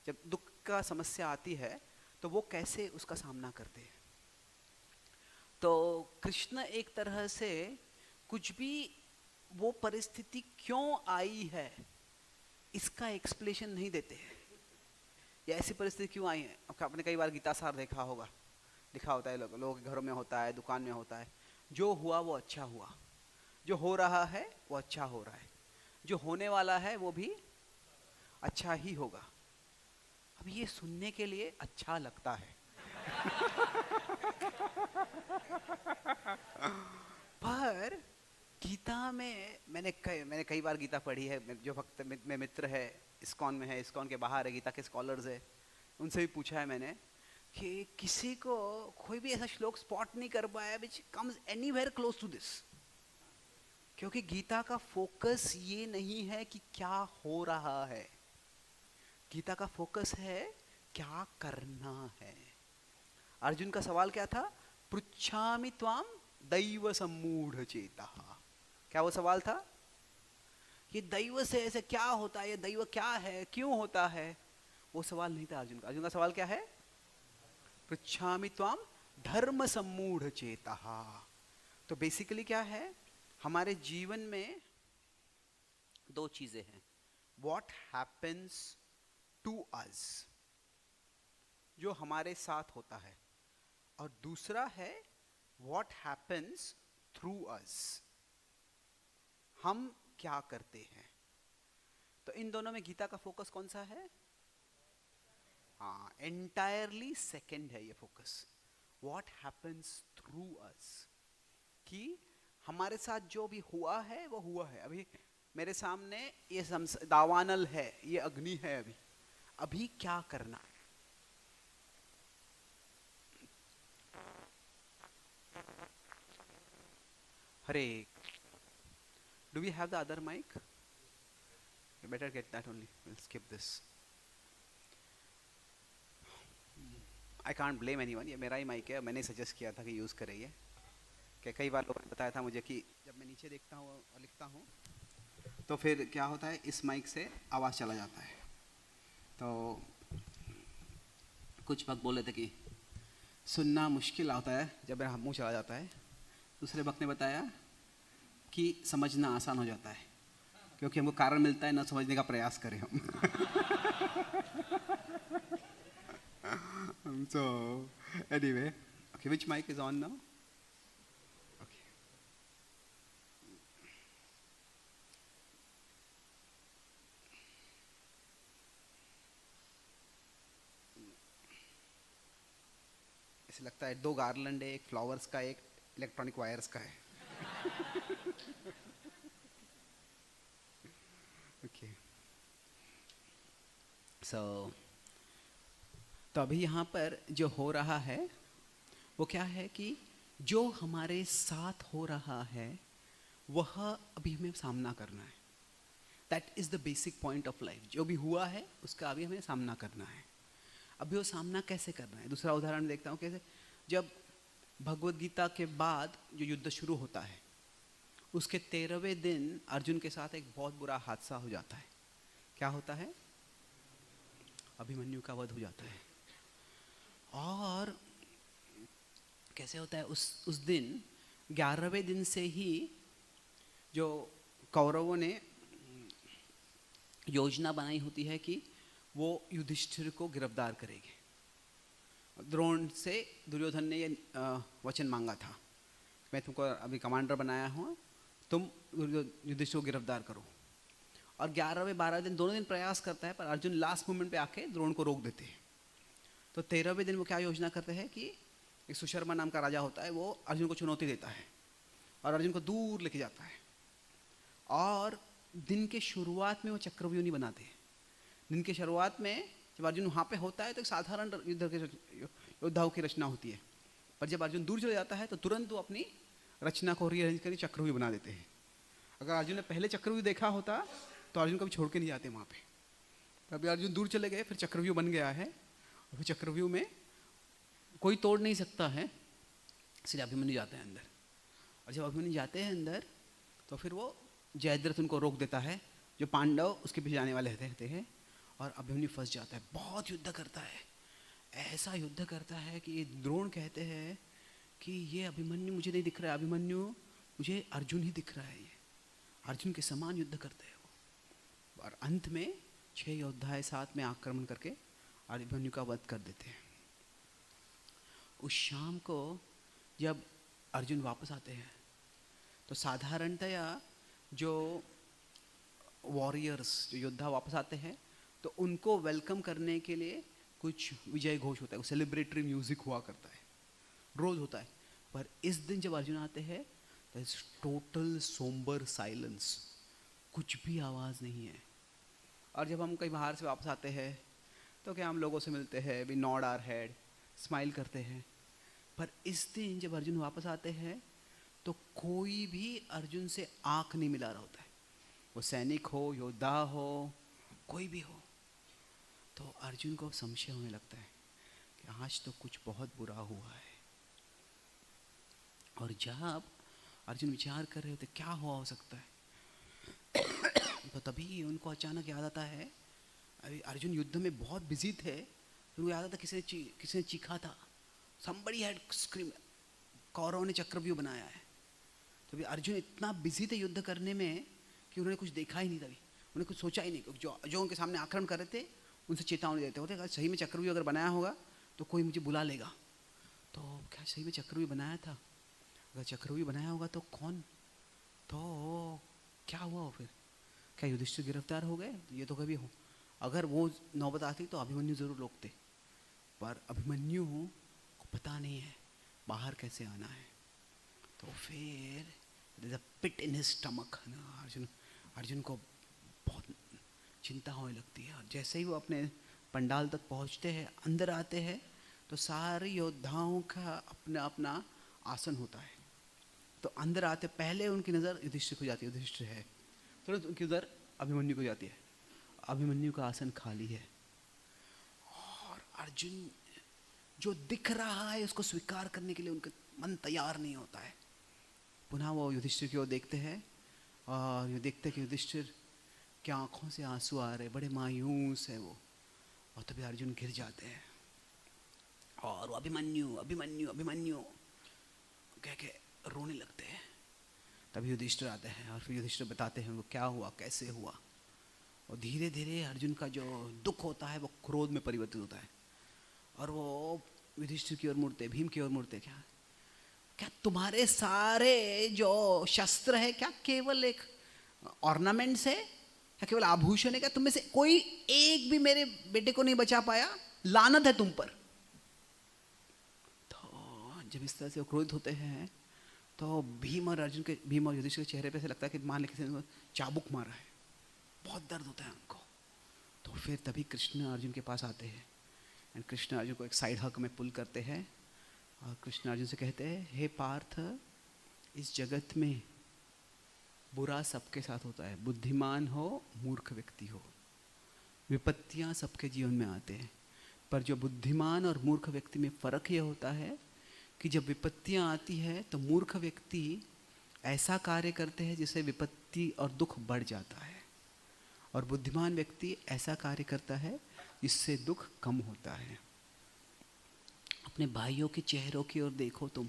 जब दुख का समस्या आती है तो वो कैसे उसका सामना करते हैं। तो कृष्ण एक तरह से कुछ भी वो परिस्थिति क्यों आई है इसका एक्सप्लेनेशन नहीं देते हैं, या ऐसी परिस्थिति क्यों आई है। आपने कई बार गीता सार देखा होगा, लिखा होता है लोगों के घरों में होता है, दुकान में होता है, जो हुआ वो अच्छा हुआ, जो हो रहा है वो अच्छा हो रहा है, जो होने वाला है वो भी अच्छा ही होगा। अब ये सुनने के लिए अच्छा लगता है पर गीता में मैंने कई बार गीता पढ़ी है, जो भक्त में मित्र है, इस्कॉन में है, इस्कॉन के बाहर है, गीता के स्कॉलर्स है, उनसे भी पूछा है मैंने कि किसी को कोई भी ऐसा श्लोक स्पॉट नहीं कर पाया which comes anywhere close to this, क्योंकि गीता का फोकस ये नहीं है कि क्या हो रहा है, गीता का फोकस है क्या करना है। अर्जुन का सवाल क्या था, पृच्छामि त्वाम दैव सम्मूढ़ चेतः, क्या वो सवाल था, ये दैव से ऐसे क्या होता है, ये दैव क्या है, क्यों होता है, वो सवाल नहीं था अर्जुन का। अर्जुन का सवाल क्या है, पृच्छामि त्वाम धर्म सम्मूढ़ चेतः। तो बेसिकली क्या है, हमारे जीवन में दो चीजें हैं, व्हाट हैपेंस टू अस, जो हमारे साथ होता है, और दूसरा है व्हाट हैपेंस थ्रू अस, हम क्या करते हैं। तो इन दोनों में गीता का फोकस कौन सा है? हाँ, एंटायरली सेकंड है ये फोकस, व्हाट हैपेंस थ्रू अस, कि हमारे साथ जो भी हुआ है वो हुआ है। अभी मेरे सामने ये दावानल है, ये अग्नि है, अभी क्या करना। हरे, do we have the other mic? You better get that only. We'll skip this. I can't blame anyone. ये मेरा ही माइक है, मैंने सजेस्ट किया था कि यूज़ करें ये। कि कई बार लोगों ने बताया था मुझे कि जब मैं नीचे देखता हूँ और लिखता हूँ तो फिर क्या होता है, इस माइक से आवाज़ चला जाता है। तो कुछ वक्त बोले थे कि सुनना मुश्किल होता है जब मेरा मुँह चला जाता है। दूसरे वक्त ने बताया कि समझना आसान हो जाता है, क्योंकि हमको कारण मिलता है ना समझने का प्रयास करें हम। So anyway, okay, which mic is on now? Okay. ऐसे लगता है दो गार्लैंड है, एक फ्लावर्स का, एक इलेक्ट्रॉनिक वायर्स का है। Okay. So तो अभी यहाँ पर जो हो रहा है वो क्या है कि जो हमारे साथ हो रहा है वह अभी हमें सामना करना है। That is the basic point of life. जो भी हुआ है उसका अभी हमें सामना करना है। अभी वो सामना कैसे करना है, दूसरा उदाहरण देखता हूँ। कैसे, जब भगवत गीता के बाद जो युद्ध शुरू होता है उसके 13वें दिन अर्जुन के साथ एक बहुत बुरा हादसा हो जाता है। क्या होता है? अभिमन्यु का वध हो जाता है। और कैसे होता है, उस दिन 11वें दिन से ही जो कौरवों ने योजना बनाई होती है कि वो युधिष्ठिर को गिरफ्तार करेंगे। द्रोण से दुर्योधन ने ये वचन मांगा था, मैं तुमको अभी कमांडर बनाया हूँ, तुम युधिष्ठिर को गिरफ्तार करो। और 11वें 12वें दिन दोनों दिन प्रयास करता है, पर अर्जुन लास्ट मोमेंट पे आके द्रोण को रोक देते हैं। तो 13वें दिन वो क्या योजना करते हैं कि एक सुशर्मा नाम का राजा होता है, वो अर्जुन को चुनौती देता है और अर्जुन को दूर लेके जाता है। और दिन के शुरुआत में वो चक्रव्यूह नहीं बनाते हैं। दिन के शुरुआत में जब अर्जुन वहाँ पे होता है तो एक साधारण योद्धाओं की रचना होती है, पर जब अर्जुन दूर चले जाता है तो तुरंत वो अपनी रचना को रीअरेंज करके चक्रव्यूह बना देते हैं। अगर अर्जुन ने पहले चक्रव्यूह देखा होता तो अर्जुन कभी छोड़ के नहीं जाते वहाँ पे। अभी अर्जुन दूर चले गए, फिर चक्रव्यूह बन गया है, और फिर चक्रव्यूह में कोई तोड़ नहीं सकता है, इसलिए अभिमन्यु जाते हैं अंदर। और जब अभिमन्यु जाते हैं अंदर तो फिर वो जयद्रथ उनको रोक देता है, जो पांडव उसके पीछे जाने वाले रहते हैं, और अभिमन्यु फंस जाता है। बहुत युद्ध करता है, ऐसा युद्ध करता है कि द्रोण कहते हैं कि ये अभिमन्यु मुझे नहीं दिख रहा है, अभिमन्यु मुझे अर्जुन ही दिख रहा है, ये अर्जुन के समान युद्ध करते हैं वो। और अंत में 6 योद्धा साथ में आक्रमण करके अभिमन्यु का वध कर देते हैं। उस शाम को जब अर्जुन वापस आते हैं तो साधारणतया जो वॉरियर्स, जो योद्धा वापस आते हैं तो उनको वेलकम करने के लिए कुछ विजय घोष होता है, सेलिब्रेटरी म्यूजिक हुआ करता है, रोज होता है। पर इस दिन जब अर्जुन आते हैं तो इट्स टोटल सोम्बर साइलेंस, कुछ भी आवाज़ नहीं है। और जब हम कहीं बाहर से वापस आते हैं तो क्या हम लोगों से मिलते हैं, we nod our head, smile करते हैं। पर इस दिन जब अर्जुन वापस आते हैं तो कोई भी अर्जुन से आंख नहीं मिला रहा होता है, वो सैनिक हो, योद्धा हो, कोई भी हो। तो अर्जुन को संशय होने लगता है कि आज तो कुछ बहुत बुरा हुआ है। और जब अर्जुन विचार कर रहे होते क्या हुआ हो सकता है, तो तभी उनको अचानक याद आता है, अभी अर्जुन युद्ध में बहुत बिजी थे, उनको याद आता किसी ने चीखा था somebody had screamed, कौरवों ने चक्रव्यूह बनाया है। तो भी अर्जुन इतना बिजी थे युद्ध करने में कि उन्होंने कुछ देखा ही नहीं था, उन्होंने कुछ सोचा ही नहीं। जो उनके सामने आक्रमण कर रहे थे उनसे चेतावनी देते होते, अगर सही में चक्रव्यूह अगर बनाया होगा तो कोई मुझे बुला लेगा। तो क्या सही में चक्रव्यूह बनाया था? अगर चक्रव्यूह बनाया होगा तो कौन, तो क्या हुआ फिर? क्या युधिष्ठिर गिरफ्तार हो गए? ये तो कभी हो, अगर वो नौबत आती तो अभिमन्यु जरूर रोकते, पर अभिमन्यु को पता नहीं है बाहर कैसे आना है। तो फिर पिट इन हिज स्टमक, अर्जुन को बहुत चिंता होने लगती है। और जैसे ही वो अपने पंडाल तक पहुंचते हैं, अंदर आते हैं, तो सारे योद्धाओं का अपना अपना आसन होता है। तो अंदर आते पहले उनकी नज़र युधिष्ठिर को जाती है, युधिष्ठिर है, तुरंत उनकी नज़र अभिमन्यु को जाती है, अभिमन्यु का आसन खाली है। और अर्जुन जो दिख रहा है उसको स्वीकार करने के लिए उनका मन तैयार नहीं होता है। पुनः वो युधिष्ठिर की ओर देखते हैं और ये देखते हैं कि युधिष्ठिर की आंखों से आंसू आ रहे, बड़े मायूस है वो। और तभी अर्जुन गिर जाते हैं और वो अभिमन्यु अभिमन्यु अभिमन्यु कह के रोने लगते हैं। तभी युधिष्ठिर आते हैं और फिर युधिष्ठिर बताते हैं उनको क्या हुआ, कैसे हुआ। और धीरे धीरे अर्जुन का जो दुख होता है वो क्रोध में परिवर्तित होता है और वो युधिष्ठिर की ओर मुड़ते, भीम की ओर मुड़ते, क्या तुम्हारे सारे जो शस्त्र है क्या केवल एक ऑर्नामेंट्स है, क्या केवल आभूषण है? क्या तुम में से कोई एक भी मेरे बेटे को नहीं बचा पाया? लानत है तुम पर। तो जब इस तरह से वो क्रोधित होते हैं तो भीम और युधिष्ठिर के चेहरे पे से लगता है कि मान ले किसी ने चाबुक मारा है, बहुत दर्द होता है उनको। तो फिर तभी कृष्ण अर्जुन के पास आते हैं एंड कृष्ण अर्जुन को एक साइड हक में पुल करते हैं और कृष्ण अर्जुन से कहते हैं, हे पार्थ, इस जगत में बुरा सबके साथ होता है, बुद्धिमान हो मूर्ख व्यक्ति हो, विपत्तियां सबके जीवन में आते हैं, पर जो बुद्धिमान और मूर्ख व्यक्ति में फ़र्क ये होता है कि जब विपत्तियां आती है तो मूर्ख व्यक्ति ऐसा कार्य करते हैं जिससे विपत्ति और दुख बढ़ जाता है, और बुद्धिमान व्यक्ति ऐसा कार्य करता है जिससे दुख कम होता है। अपने भाइयों के चेहरों की ओर देखो तुम,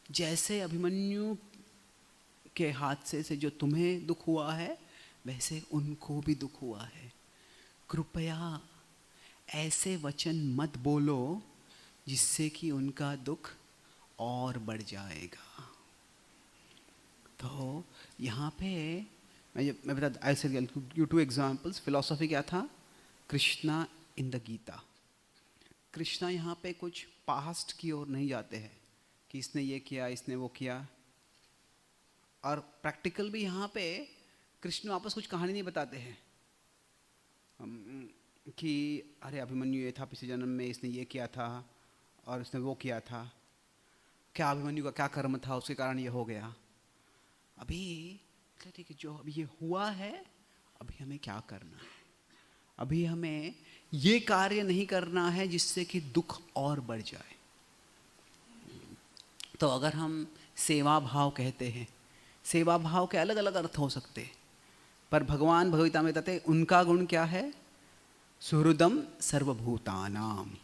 जैसे अभिमन्यु के हादसे से जो तुम्हें दुख हुआ है वैसे उनको भी दुख हुआ है। कृपया ऐसे वचन मत बोलो जिससे कि उनका दुख और बढ़ जाएगा। तो यहाँ पे मैं बता, आई से यू टू एग्जाम्पल्स। फिलॉसफी क्या था? Krishna in the Gita. कृष्णा यहाँ पे कुछ पास्ट की ओर नहीं जाते हैं कि इसने ये किया, इसने वो किया, और प्रैक्टिकल भी यहाँ पे कृष्ण वापस कुछ कहानी नहीं बताते हैं कि अरे अभिमन्यु ये था पिछले जन्म में, इसने ये किया था और उसने वो किया था, क्या अभिमन्यु का क्या कर्म था उसके कारण ये हो गया। अभी ठीक है, जो अभी ये हुआ है अभी हमें क्या करना है? अभी हमें ये कार्य नहीं करना है जिससे कि दुख और बढ़ जाए। तो अगर हम सेवा भाव कहते हैं, सेवा भाव के अलग अलग अर्थ हो सकते हैं, पर भगवान भगवता में बताते उनका गुण क्या है? सुहृदम सर्वभूतानाम।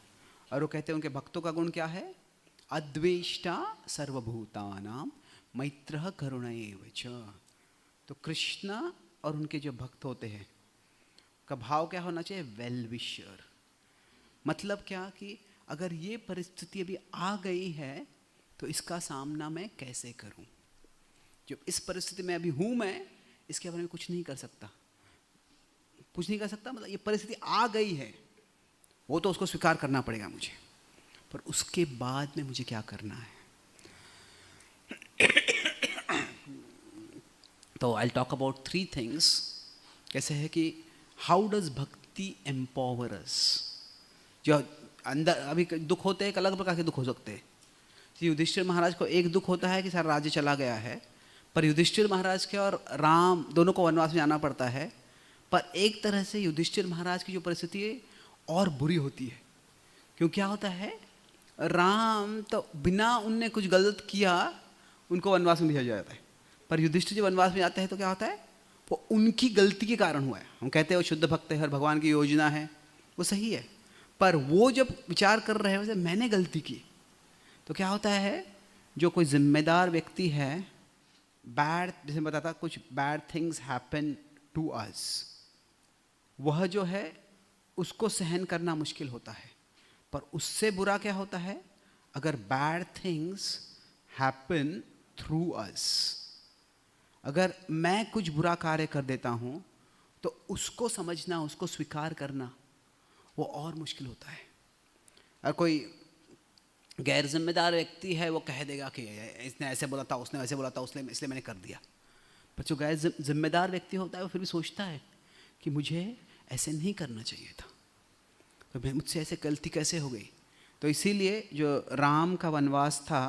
और वो कहते हैं उनके भक्तों का गुण क्या है? अद्वेष्टा सर्वभूतानाम मैत्रः करुण एव च। तो कृष्णा और उनके जो भक्त होते हैं का भाव क्या होना चाहिए? Well wisher. मतलब क्या कि अगर ये परिस्थिति अभी आ गई है तो इसका सामना मैं कैसे करूं? जो इस परिस्थिति में अभी हूं मैं, इसके बारे में कुछ नहीं कर सकता, कुछ नहीं कर सकता। मतलब ये परिस्थिति आ गई है, वो तो उसको स्वीकार करना पड़ेगा मुझे, पर उसके बाद में मुझे क्या करना है? तो आई टॉक अबाउट 3 थिंग्स। कैसे है कि हाउ डज भक्ति एम्पावर अस? जो अंदर अभी दुख होते हैं, एक अलग प्रकार के दुख हो सकते हैं। युधिष्ठिर महाराज को एक दुख होता है कि सारा राज्य चला गया है, पर युधिष्ठिर महाराज के और राम दोनों को वनवास में जाना पड़ता है। पर एक तरह से युधिष्ठिर महाराज की जो परिस्थिति है और बुरी होती है, क्यों? क्या होता है, राम तो बिना उनने कुछ गलत किया उनको वनवास में भेजा जाता है, पर युधिष्ठिर जब वनवास में जाते हैं तो क्या होता है, वो उनकी गलती के कारण हुआ है। हम कहते हैं वो शुद्ध भक्त है और भगवान की योजना है, वो सही है, पर वो जब विचार कर रहे हैं मैंने गलती की, तो क्या होता है, जो कोई जिम्मेदार व्यक्ति है, बैड, जैसे बताता कुछ bad things happen to us, वह जो है उसको सहन करना मुश्किल होता है। पर उससे बुरा क्या होता है, अगर बैड थिंग्स हैपन थ्रू अस, अगर मैं कुछ बुरा कार्य कर देता हूँ तो उसको समझना, उसको स्वीकार करना वो और मुश्किल होता है। अगर कोई गैर जिम्मेदार व्यक्ति है, वो कह देगा कि इसने ऐसे बोला था, उसने वैसे बोला था, इसलिए मैंने कर दिया। पर जो गैर जिम्मेदार व्यक्ति होता है वो फिर भी सोचता है कि मुझे ऐसे नहीं करना चाहिए था, तो मुझसे ऐसे गलती कैसे हो गई। तो इसीलिए जो राम का वनवास था,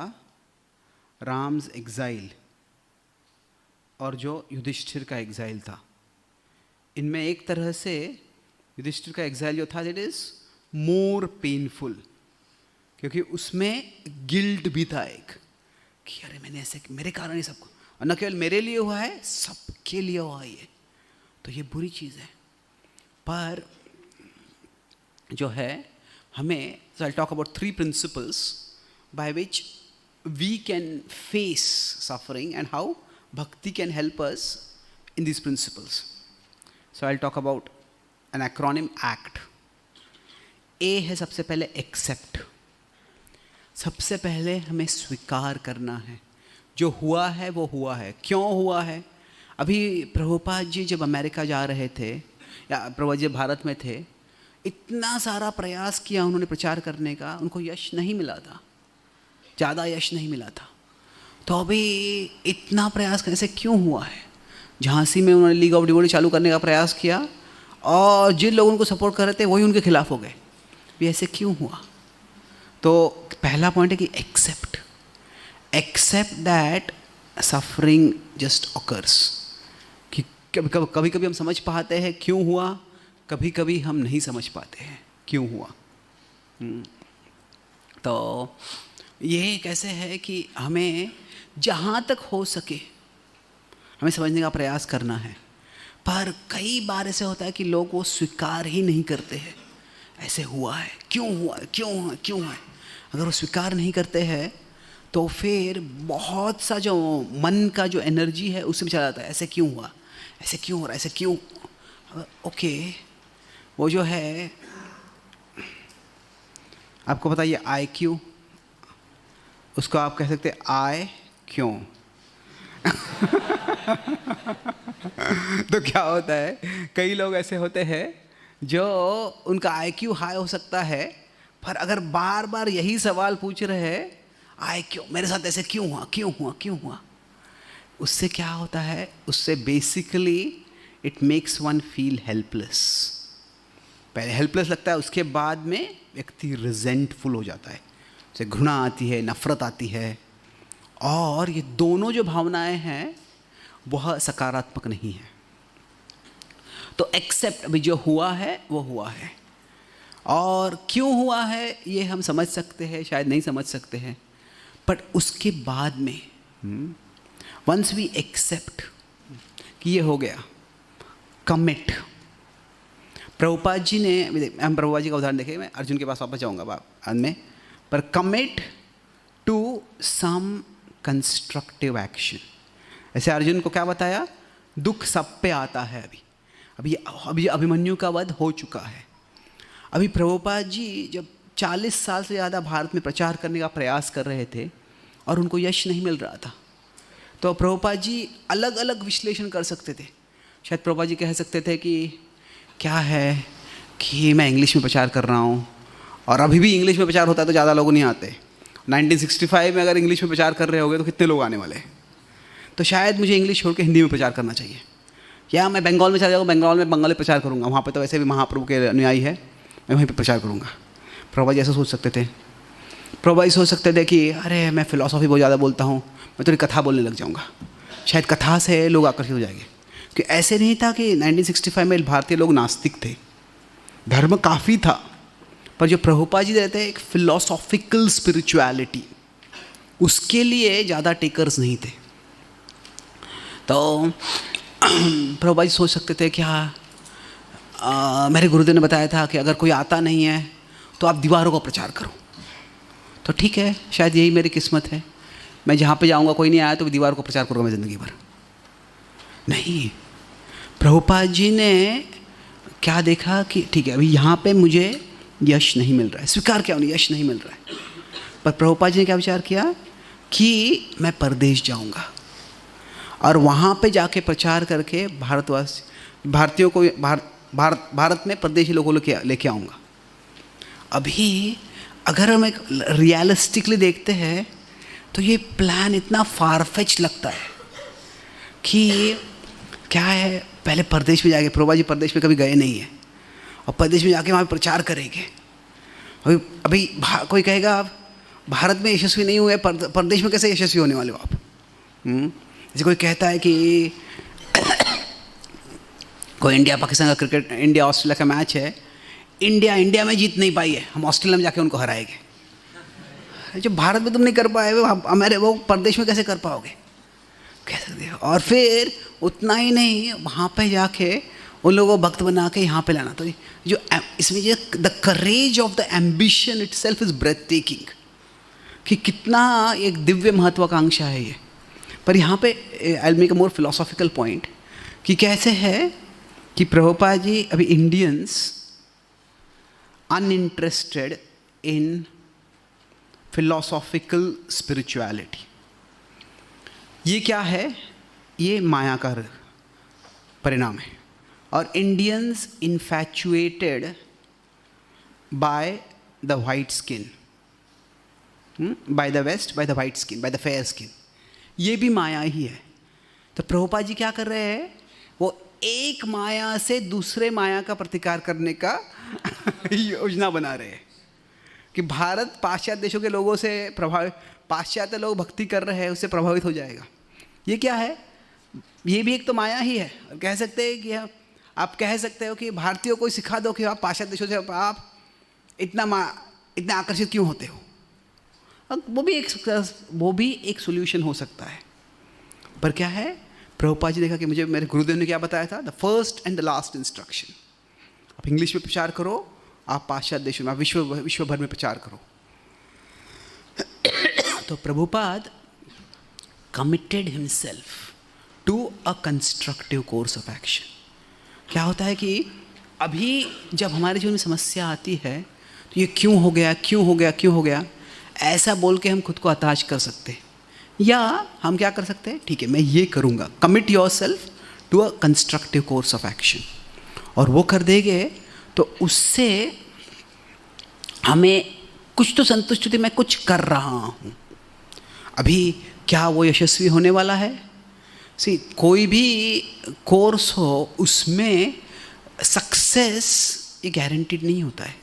राम्स एग्जाइल, और जो युधिष्ठिर का एग्जाइल था, इनमें एक तरह से युधिष्ठिर का एग्जाइल जो था, इट इज मोर पेनफुल, क्योंकि उसमें गिल्ट भी था एक, कि अरे मैंने ऐसे, मेरे कारण ही सबको, और न केवल मेरे लिए हुआ है, सबके लिए हुआ है ये, तो ये बुरी चीज़ है। पर जो है हमें, so I'll talk about 3 principles by which we can face suffering and how bhakti can help us in these principles. So I'll talk about an acronym ACT. A है सबसे पहले accept. सबसे पहले हमें स्वीकार करना है, जो हुआ है वो हुआ है। क्यों हुआ है? अभी प्रभुपाद जी जब अमेरिका जा रहे थे, या प्रभुपाद जी भारत में थे, इतना सारा प्रयास किया उन्होंने प्रचार करने का, उनको यश नहीं मिला था, ज़्यादा यश नहीं मिला था। तो अभी इतना प्रयास करने से क्यों हुआ है? झांसी में उन्होंने लीग ऑफ डिवोटी चालू करने का प्रयास किया, और जिन लोगों को सपोर्ट कर रहे थे वही उनके खिलाफ हो गए। भी ऐसे क्यों हुआ? तो पहला पॉइंट है कि accept that suffering just occurs. कि कभी कभी हम समझ पाते हैं क्यों हुआ, कभी कभी हम नहीं समझ पाते हैं क्यों हुआ। तो ये कैसे है कि हमें जहाँ तक हो सके हमें समझने का प्रयास करना है। पर कई बार ऐसे होता है कि लोग वो स्वीकार ही नहीं करते हैं, ऐसे हुआ है, क्यों हुआ है, क्यों है, क्यों है। अगर वो स्वीकार नहीं करते हैं तो फिर बहुत सा जो मन का जो एनर्जी है उससे भी चला जाता है, ऐसे क्यों हुआ, ऐसे क्यों हो रहा है, ऐसे क्यों। ओके, वो जो है, आपको पता है ये आई क्यों, उसको आप कह सकते आई क्यों। तो क्या होता है, कई लोग ऐसे होते हैं जो उनका IQ हाई हो सकता है, पर अगर बार बार यही सवाल पूछ रहे हैं, आई क्यों, मेरे साथ ऐसे क्यों हुआ, क्यों हुआ, क्यों हुआ, उससे क्या होता है, उससे basically it makes one feel helpless. पहले हेल्पलेस लगता है, उसके बाद में व्यक्ति रिजेंटफुल हो जाता है, उसे घृणा आती है, नफरत आती है, और ये दोनों जो भावनाएं हैं वह सकारात्मक नहीं है। तो एक्सेप्ट, अभी जो हुआ है वो हुआ है, और क्यों हुआ है ये हम समझ सकते हैं, शायद नहीं समझ सकते हैं, बट उसके बाद में वंस वी एक्सेप्ट कि ये हो गया, कमिट। प्रभुपाद जी ने, हम प्रभुपाद जी का उदाहरण देखें, मैं अर्जुन के पास वापस जाऊँगा बाद में, पर commit to some constructive action. ऐसे अर्जुन को क्या बताया, दुख सब पे आता है। अभी अभिमन्यु का वध हो चुका है। अभी प्रभुपाद जी जब 40 साल से ज़्यादा भारत में प्रचार करने का प्रयास कर रहे थे और उनको यश नहीं मिल रहा था, तो प्रभुपाद जी अलग अलग विश्लेषण कर सकते थे। शायद प्रभुपाद जी कह सकते थे कि क्या है कि मैं इंग्लिश में प्रचार कर रहा हूँ, और अभी भी इंग्लिश में प्रचार होता है तो ज़्यादा लोग नहीं आते। 1965 में अगर इंग्लिश में प्रचार कर रहे होगे तो कितने लोग आने वाले हैं। तो शायद मुझे इंग्लिश छोड़ के हिंदी में प्रचार करना चाहिए, या मैं बंगाल में चला जाऊँगा, बंगाल में बंगाली प्रचार करूँगा, वहाँ पे तो वैसे भी महाप्रभु के अनुयायी है, मैं वहीं पे प्रचार करूँगा। प्रभुपाद जी ऐसा सोच सकते थे। प्रभुपाद जी सोच सकते थे कि अरे मैं फिलॉसफी बहुत ज़्यादा बोलता हूँ, मैं थोड़ी कथा बोलने लग जाऊँगा, शायद कथा से लोग आकर्षित हो जाएंगे। कि ऐसे नहीं था कि 1965 में भारतीय लोग नास्तिक थे, धर्म काफ़ी था, पर जो प्रभुपाद जी रहते हैं एक फिलोसॉफिकल स्पिरिचुअलिटी, उसके लिए ज़्यादा टेकर्स नहीं थे। तो प्रभुपाद जी सोच सकते थे कि हाँ, मेरे गुरुदेव ने बताया था कि अगर कोई आता नहीं है तो आप दीवारों का प्रचार करो। तो ठीक है, शायद यही मेरी किस्मत है, मैं जहाँ पे जाऊँगा कोई नहीं आया तो दीवार को प्रचार करूँगा मैं ज़िंदगी भर। नहीं, प्रभुपाद जी ने क्या देखा कि ठीक है, अभी यहाँ पे मुझे यश नहीं मिल रहा है, स्वीकार क्या उन्हें, यश नहीं मिल रहा है, पर प्रभुपाद जी ने क्या विचार किया कि मैं परदेश जाऊँगा और वहाँ पे जाके प्रचार करके भारतीयों को भारत में परदेशी लोगों को लेके आऊँगा। अभी अगर हम एक रियलिस्टिकली देखते हैं तो ये प्लान इतना फारफेच लगता है कि क्या है, पहले परदेश में जाके, प्रभुपाद जी परदेश में कभी गए नहीं है और परदेश में जाके वहाँ प्रचार करेंगे। अभी कोई कहेगा आप भारत में यशस्वी नहीं हुए, परदेश में कैसे यशस्वी होने वाले हो आप? जैसे कोई कहता है कि कोई इंडिया पाकिस्तान का क्रिकेट, इंडिया ऑस्ट्रेलिया का मैच है, इंडिया में जीत नहीं पाई है, हम ऑस्ट्रेलिया में जाके उनको हराएंगे। जो भारत में तुम नहीं कर पाए वो परदेश में कैसे कर पाओगे, कह सकते हो। और फिर उतना ही नहीं, वहाँ पे जाके उन लोगों को भक्त बना के यहाँ पे लाना। तो जो इसमें जो the courage of the ambition itself is breathtaking, कि कितना एक दिव्य महत्वाकांक्षा है ये। पर यहाँ पे I will make a more philosophical point कि कैसे है कि प्रभुपाद जी अभी Indians uninterested in philosophical spirituality, ये क्या है, ये माया का परिणाम है। और Indians infatuated by the white skin, by the West, by the white skin, by the fair skin, ये भी माया ही है। तो प्रभुपाद जी क्या कर रहे हैं, वो एक माया से दूसरे माया का प्रतिकार करने का योजना बना रहे हैं कि भारत पाश्चात्य देशों के लोगों से प्रभावित, पाश्चात्य लोग भक्ति कर रहे हैं उससे प्रभावित हो जाएगा। ये क्या है, ये भी एक तो माया ही है। कह सकते हैं कि आप कह सकते हो कि भारतीयों को सिखा दो कि आप पाश्चात्य देशों से आप इतना आकर्षित क्यों होते हो, वो भी एक सोल्यूशन हो सकता है। पर क्या है, प्रभुपाद जी देखा कि मुझे मेरे गुरुदेव ने क्या बताया था, the first and the last instruction, आप इंग्लिश में प्रचार करो, आप पाश्चात्य देशों में, आप विश्व भर में प्रचार करो। तो Prabhupada committed himself to a constructive course of action. क्या होता है कि अभी जब हमारे जीवन में समस्या आती है तो ये क्यों हो गया ऐसा बोल के हम खुद को हताश कर सकते हैं, या हम क्या कर सकते हैं, ठीक है मैं ये करूँगा, commit yourself to a constructive course of action, और वो कर देंगे तो उससे हमें कुछ तो संतुष्टि होती, मैं कुछ कर रहा हूँ। अभी क्या वो यशस्वी होने वाला है? कोई भी कोर्स हो उसमें सक्सेस ये गारंटीड नहीं होता है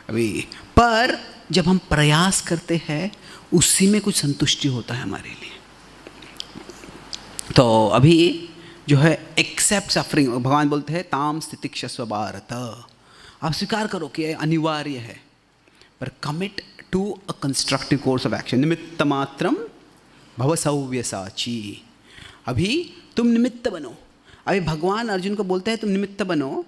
अभी, पर जब हम प्रयास करते हैं उसी में कुछ संतुष्टि होता है हमारे लिए। तो अभी जो है एक्सेप्ट सफरिंग, भगवान बोलते हैं ताम स्थितिक्षस्व भारत, आप स्वीकार करो कि अनिवार्य है, पर commit to a constructive course of action. निमित्त मात्रम भव सव्यसाची, अभी तुम निमित्त बनो। अभी भगवान अर्जुन को बोलते हैं तुम निमित्त बनो,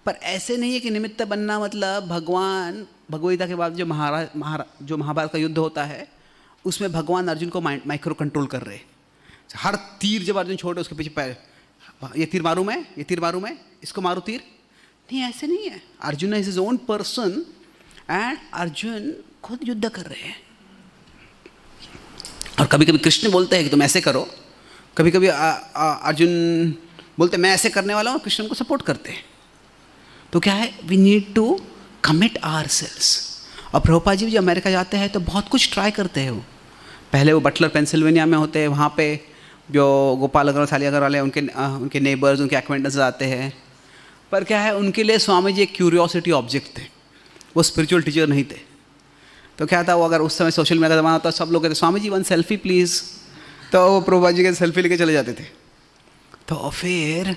पर ऐसे नहीं है कि निमित्त बनना मतलब भगवान, भगवद्गीता के बाद जो महाभारत का युद्ध होता है उसमें भगवान अर्जुन को माइक्रो कंट्रोल कर रहे हैं। हर तीर जब अर्जुन छोड़े उसके पीछे पैर, ये तीर मारूं मैं, इसको मारूं तीर, नहीं ऐसे नहीं है। Arjun is his own person and Arjun खुद युद्ध कर रहे हैं। और कभी कभी कृष्ण बोलते हैं कि तुम ऐसे करो, कभी कभी अर्जुन बोलते मैं ऐसे करने वाला हूँ, कृष्ण को सपोर्ट करते हैं। तो क्या है, we need to commit ourselves. और प्रभुपाद जी जब अमेरिका जाते हैं तो बहुत कुछ ट्राई करते हैं। वो पहले वो बटलर पेंसिल्वेनिया में होते हैं, वहाँ पे जो गोपाल अग्रवाल साली अग्रवाल है उनके नेबर्स, उनके एक्वेंटेंसेस आते हैं। पर क्या है, उनके लिए स्वामी जी एक क्यूरियोसिटी ऑब्जेक्ट थे, वो स्पिरिचुअल टीचर नहीं थे। तो क्या था, वो अगर उस समय सोशल मीडिया का ज़माना होता सब लोग कहते स्वामी जी 1 सेल्फी प्लीज़, तो वो प्रभुपाद जी के सेल्फी लेके चले जाते थे। तो फिर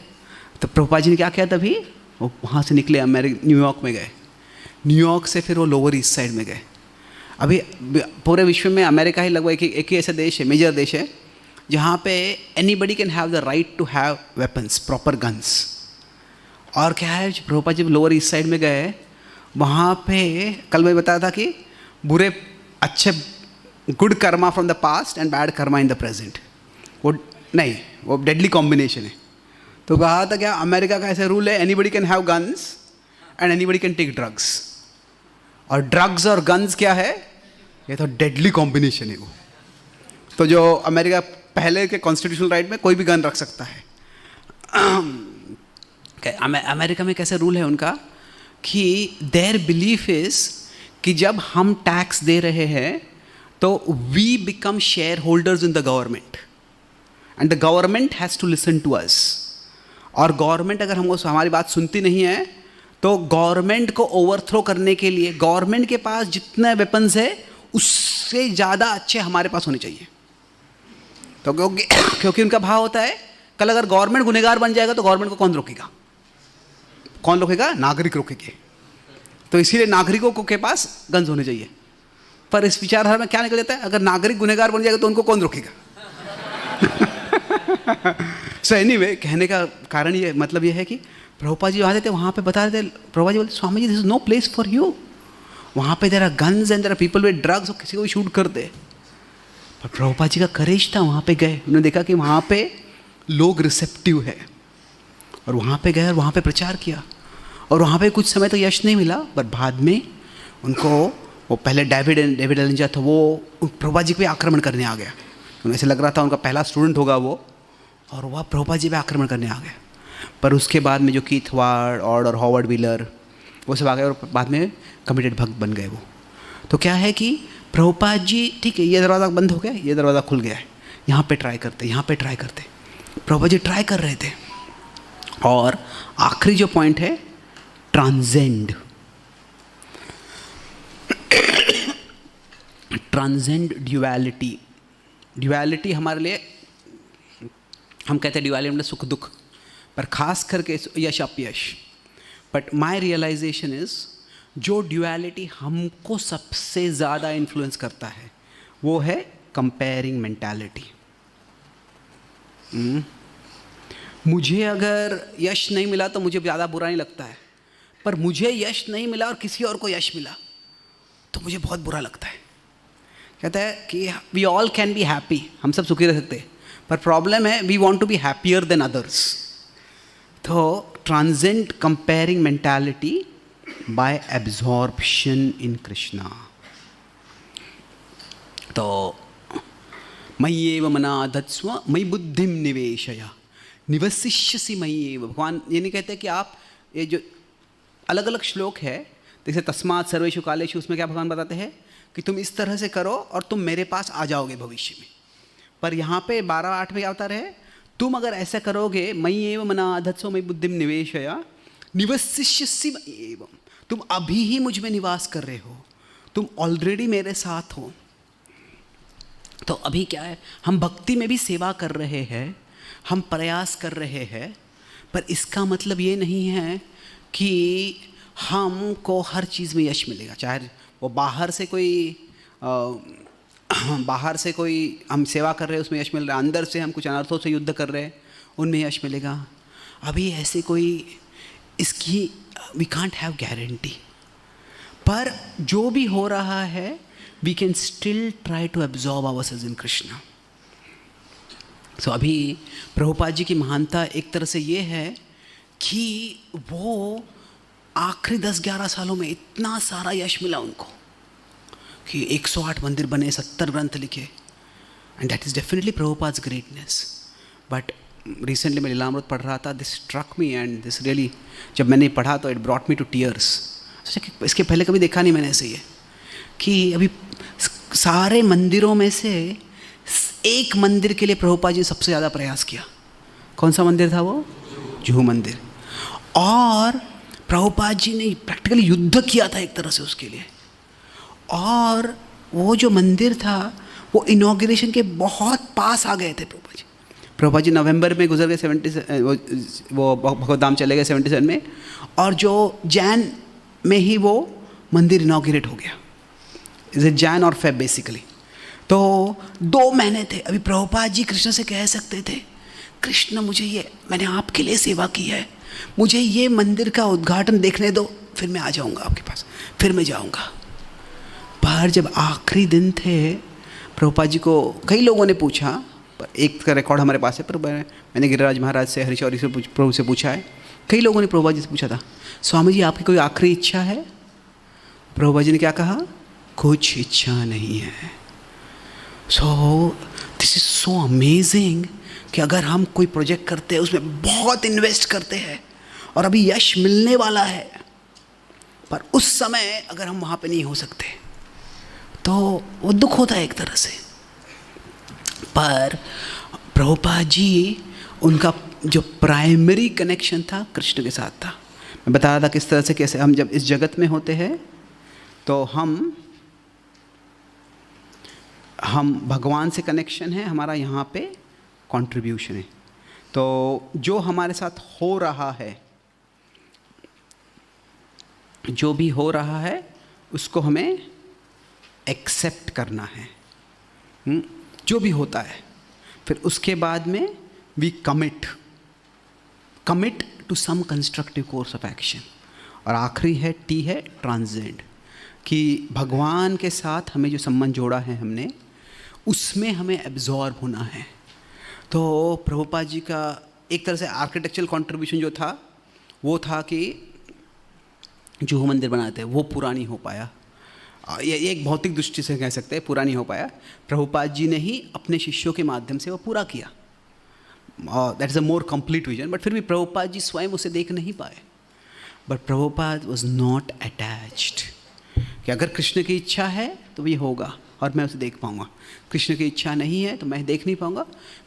तो प्रभुपाद जी ने क्या किया, तभी वो वहाँ से निकले, न्यूयॉर्क में गए, न्यूयॉर्क से फिर वो लोअर ईस्ट साइड में गए। अभी पूरे विश्व में अमेरिका ही लगभग एक ही ऐसा देश है, मेजर देश है, जहाँ पे anybody can have the right to have weapons, proper guns. और क्या है, Prabhupada ji Lower East Side में गए, वहाँ पे कल मैं बताया था कि बुरे अच्छे good Karma from the past and bad Karma in the present, वो नहीं, वो डेडली कॉम्बिनेशन है। तो कहा था क्या, अमेरिका का ऐसा रूल है, anybody can have guns and anybody can take drugs, और ड्रग्स और गन्स क्या है, ये तो डेडली कॉम्बिनेशन है वो। तो जो अमेरिका पहले के कॉन्स्टिट्यूशनल राइट में कोई भी गन रख सकता है। अमेरिका में कैसे रूल है उनका कि देयर बिलीफ इज कि जब हम टैक्स दे रहे हैं तो we become shareholders in the government and the government has to listen to us. और गवर्नमेंट अगर हमको हमारी बात सुनती नहीं है तो गवर्नमेंट को ओवरथ्रो करने के लिए गवर्नमेंट के पास जितने वेपन्स है उससे ज़्यादा अच्छे हमारे पास होने चाहिए। तो क्योंकि उनका भाव होता है कल अगर गवर्नमेंट गुनहगार बन जाएगा तो गवर्नमेंट को कौन रोकेगा, कौन रोकेगा, नागरिक रोकेंगे। तो इसीलिए नागरिकों के पास गन्स होने चाहिए। पर इस विचारधारा में क्या निकल जाता है, अगर नागरिक गुनहगार बन जाएगा तो उनको कौन रोकेगा। सो एनीवे, कहने का कारण ये मतलब ये है कि प्रभुपाद जी आते थे वहाँ पे बता रहे थे, प्रभुपाद जी बोलते Swami ji this is no place for you, वहाँ पे there are guns and there are people with drugs, किसी को भी शूट कर दे। पर प्रभुपाद जी का करेज था, वहाँ पे गए, उन्होंने देखा कि वहाँ पे लोग रिसेप्टिव है और वहाँ पे गए और वहाँ पे प्रचार किया। और वहाँ पे कुछ समय तो यश नहीं मिला, पर बाद में उनको वो पहले डेविड एलेंजा था, वो प्रभुपाद जी पे आक्रमण करने आ गया। उन्हें ऐसे लग रहा था उनका पहला स्टूडेंट होगा वो, और वह प्रभुपाद जी पे आक्रमण करने आ गया। पर उसके बाद में जो कीथ वार्ड और हॉवर्ड व्हीलर वो सब आ गए और बाद में कमिटेड भक्त बन गए वो। तो क्या है कि प्रभुपाद जी, ठीक है ये दरवाज़ा बंद हो गया, ये दरवाज़ा खुल गया है, यहाँ पे ट्राई करते, यहाँ पे ट्राई करते। प्रभुपाद जी ट्राई कर रहे थे। और आखिरी जो पॉइंट है, ट्रांसेंड, ट्रांसेंड ड्यूअलिटी। ड्यूअलिटी हमारे लिए, हम कहते हैं ड्यूअलिटी मतलब सुख दुख, पर खास करके यश अपयश। बट माई रियलाइजेशन इज जो ड्यूअलिटी हमको सबसे ज़्यादा इन्फ्लुएंस करता है वो है कंपेयरिंग मेंटालिटी। मुझे अगर यश नहीं मिला तो मुझे ज़्यादा बुरा नहीं लगता है, पर मुझे यश नहीं मिला और किसी और को यश मिला तो मुझे बहुत बुरा लगता है। कहता है कि we all can be happy, हम सब सुखी रह सकते हैं, पर प्रॉब्लम है we want to be happier than others. तो transcend comparing mentality by absorption in Krishna. तो मयि एव मना धत्स्व मयि बुद्धिम निवेशय निवसिष्यसि मयि एव। भगवान ये नहीं कहते कि आप, ये जो अलग अलग श्लोक है जैसे तस्मात् सर्वेषु कालेषु, उसमें क्या भगवान बताते हैं कि तुम इस तरह से करो और तुम मेरे पास आ जाओगे भविष्य में। पर यहाँ पे 12:8 में क्या होता रहे, तुम अगर ऐसा करोगे मयि एव मना धत्स्व मयि बुद्धिम निवेशय निवसिष्यसि मयि एव, तुम अभी ही मुझ में निवास कर रहे हो, तुम ऑलरेडी मेरे साथ हो। तो अभी क्या है, हम भक्ति में भी सेवा कर रहे हैं, हम प्रयास कर रहे हैं, पर इसका मतलब ये नहीं है कि हमको हर चीज़ में यश मिलेगा। चाहे वो बाहर से कोई हम सेवा कर रहे हैं उसमें यश मिल रहा है, अंदर से हम कुछ अनर्थों से युद्ध कर रहे हैं उनमें यश मिलेगा। अभी ऐसे कोई इसकी वी कांट हैव गारंटी, पर जो भी हो रहा है we can still try to absorb ourselves in Krishna. So अभी प्रभुपाद जी की महानता एक तरह से ये है कि वो आखिरी 10-11 सालों में इतना सारा यश मिला उनको कि 108 मंदिर बने, 70 ग्रंथ लिखे, and that is definitely Prabhupada's greatness. But recently मैं लीलामृत पढ़ रहा था, this struck me and this really, जब मैंने पढ़ा तो it brought me to tears. सोचा कि इसके पहले कभी देखा नहीं मैंने ऐसे ही, कि अभी सारे मंदिरों में से एक मंदिर के लिए प्रभुपाद जी सबसे ज़्यादा प्रयास किया। कौन सा मंदिर था वो? जुहू मंदिर। और प्रभुपाद जी ने प्रैक्टिकली युद्ध किया था एक तरह से उसके लिए। और वो जो मंदिर था वो इनॉग्रेशन के बहुत पास आ गए थे प्रभुपाद जी। प्रभुपाद जी नवंबर में गुजर गए 77, वो भगवत धाम चले गए 77 में, और जो जैन में ही वो मंदिर इनॉग्रेट हो गया। इज इट जैन और फेब बेसिकली। तो 2 महीने थे। अभी प्रभुपाद जी कृष्ण से कह सकते थे, कृष्ण मुझे ये, मैंने आपके लिए सेवा की है, मुझे ये मंदिर का उद्घाटन देखने दो, फिर मैं आ जाऊंगा आपके पास, फिर मैं जाऊंगा। पर जब आखिरी दिन थे, प्रभुपाद जी को कई लोगों ने पूछा, पर एक का रिकॉर्ड हमारे पास है, पर मैंने गिरिराज महाराज से, हरिशौरी से, प्रभु से पूछा है। कई लोगों ने प्रभुपाद जी से पूछा था, स्वामी जी आपकी कोई आखिरी इच्छा है? प्रभुपाद जी ने क्या कहा? कुछ इच्छा नहीं है। So this is so amazing कि अगर हम कोई प्रोजेक्ट करते हैं, उसमें बहुत इन्वेस्ट करते हैं और अभी यश मिलने वाला है, पर उस समय अगर हम वहाँ पे नहीं हो सकते तो वो दुख होता है एक तरह से। पर प्रभुपाद जी, उनका जो प्राइमरी कनेक्शन था कृष्ण के साथ था। मैं बता रहा था किस तरह से, कैसे हम जब इस जगत में होते हैं तो हम भगवान से कनेक्शन है, हमारा यहाँ पे कंट्रीब्यूशन है। तो जो हमारे साथ हो रहा है, जो भी हो रहा है, उसको हमें एक्सेप्ट करना है। जो भी होता है, फिर उसके बाद में we commit to some constructive course of action. और आखिरी है, टी है ट्रांसेंड, कि भगवान के साथ हमें जो संबंध जोड़ा है हमने, उसमें हमें एब्जॉर्ब होना है। तो प्रभुपाद जी का एक तरह से आर्किटेक्चरल कंट्रीब्यूशन जो था, वो था कि जो मंदिर बनाते हैं वो पूरा नहीं हो पाया। ये एक भौतिक दृष्टि से कह सकते हैं पूरा नहीं हो पाया। प्रभुपाद जी ने ही अपने शिष्यों के माध्यम से वो पूरा किया। That is a more complete vision. But फिर भी प्रभुपाद जी स्वयं उसे देख नहीं पाए। But Prabhupada was not attached कि अगर कृष्ण की इच्छा है तो ये होगा और मैं उसे देख पाऊंगा, कृष्ण की इच्छा नहीं है तो मैं देख नहीं पाऊंगा।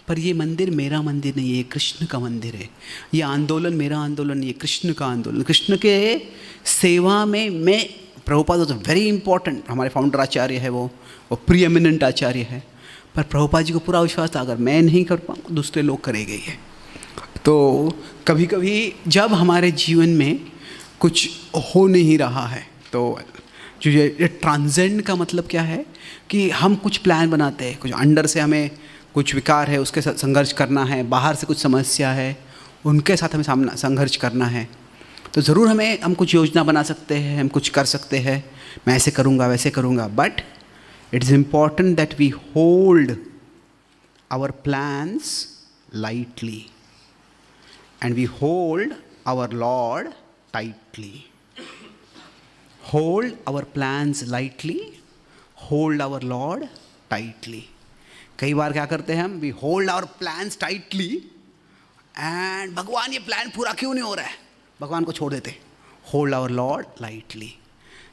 पर ये मंदिर मेरा मंदिर नहीं है, ये कृष्ण का मंदिर है। ये आंदोलन मेरा आंदोलन नहीं है, कृष्ण का आंदोलन। कृष्ण के सेवा में मैं, प्रभुपाद वॉज वेरी इंपॉर्टेंट, हमारे फाउंडर आचार्य है, वो प्री एमिनेंट आचार्य है। पर प्रभुपाद जी को पूरा विश्वास था अगर मैं नहीं कर पाऊँ दूसरे लोग करेंगे ये। तो कभी कभी जब हमारे जीवन में कुछ हो नहीं रहा है, तो जो ये ट्रांसेंड का मतलब क्या है कि हम कुछ प्लान बनाते हैं, कुछ अंदर से हमें कुछ विकार है, उसके साथ संघर्ष करना है, बाहर से कुछ समस्या है, उनके साथ हमें संघर्ष करना है। तो ज़रूर हम कुछ योजना बना सकते हैं, हम कुछ कर सकते हैं, मैं ऐसे करूँगा वैसे करूँगा। But it is important that we hold our plans lightly and we hold our Lord tightly. Hold our plans lightly, hold our Lord tightly. कई बार क्या करते हैं हम, we hold our plans tightly and भगवान ये प्लान पूरा क्यों नहीं हो रहा है, भगवान को छोड़ देते। Hold our Lord lightly.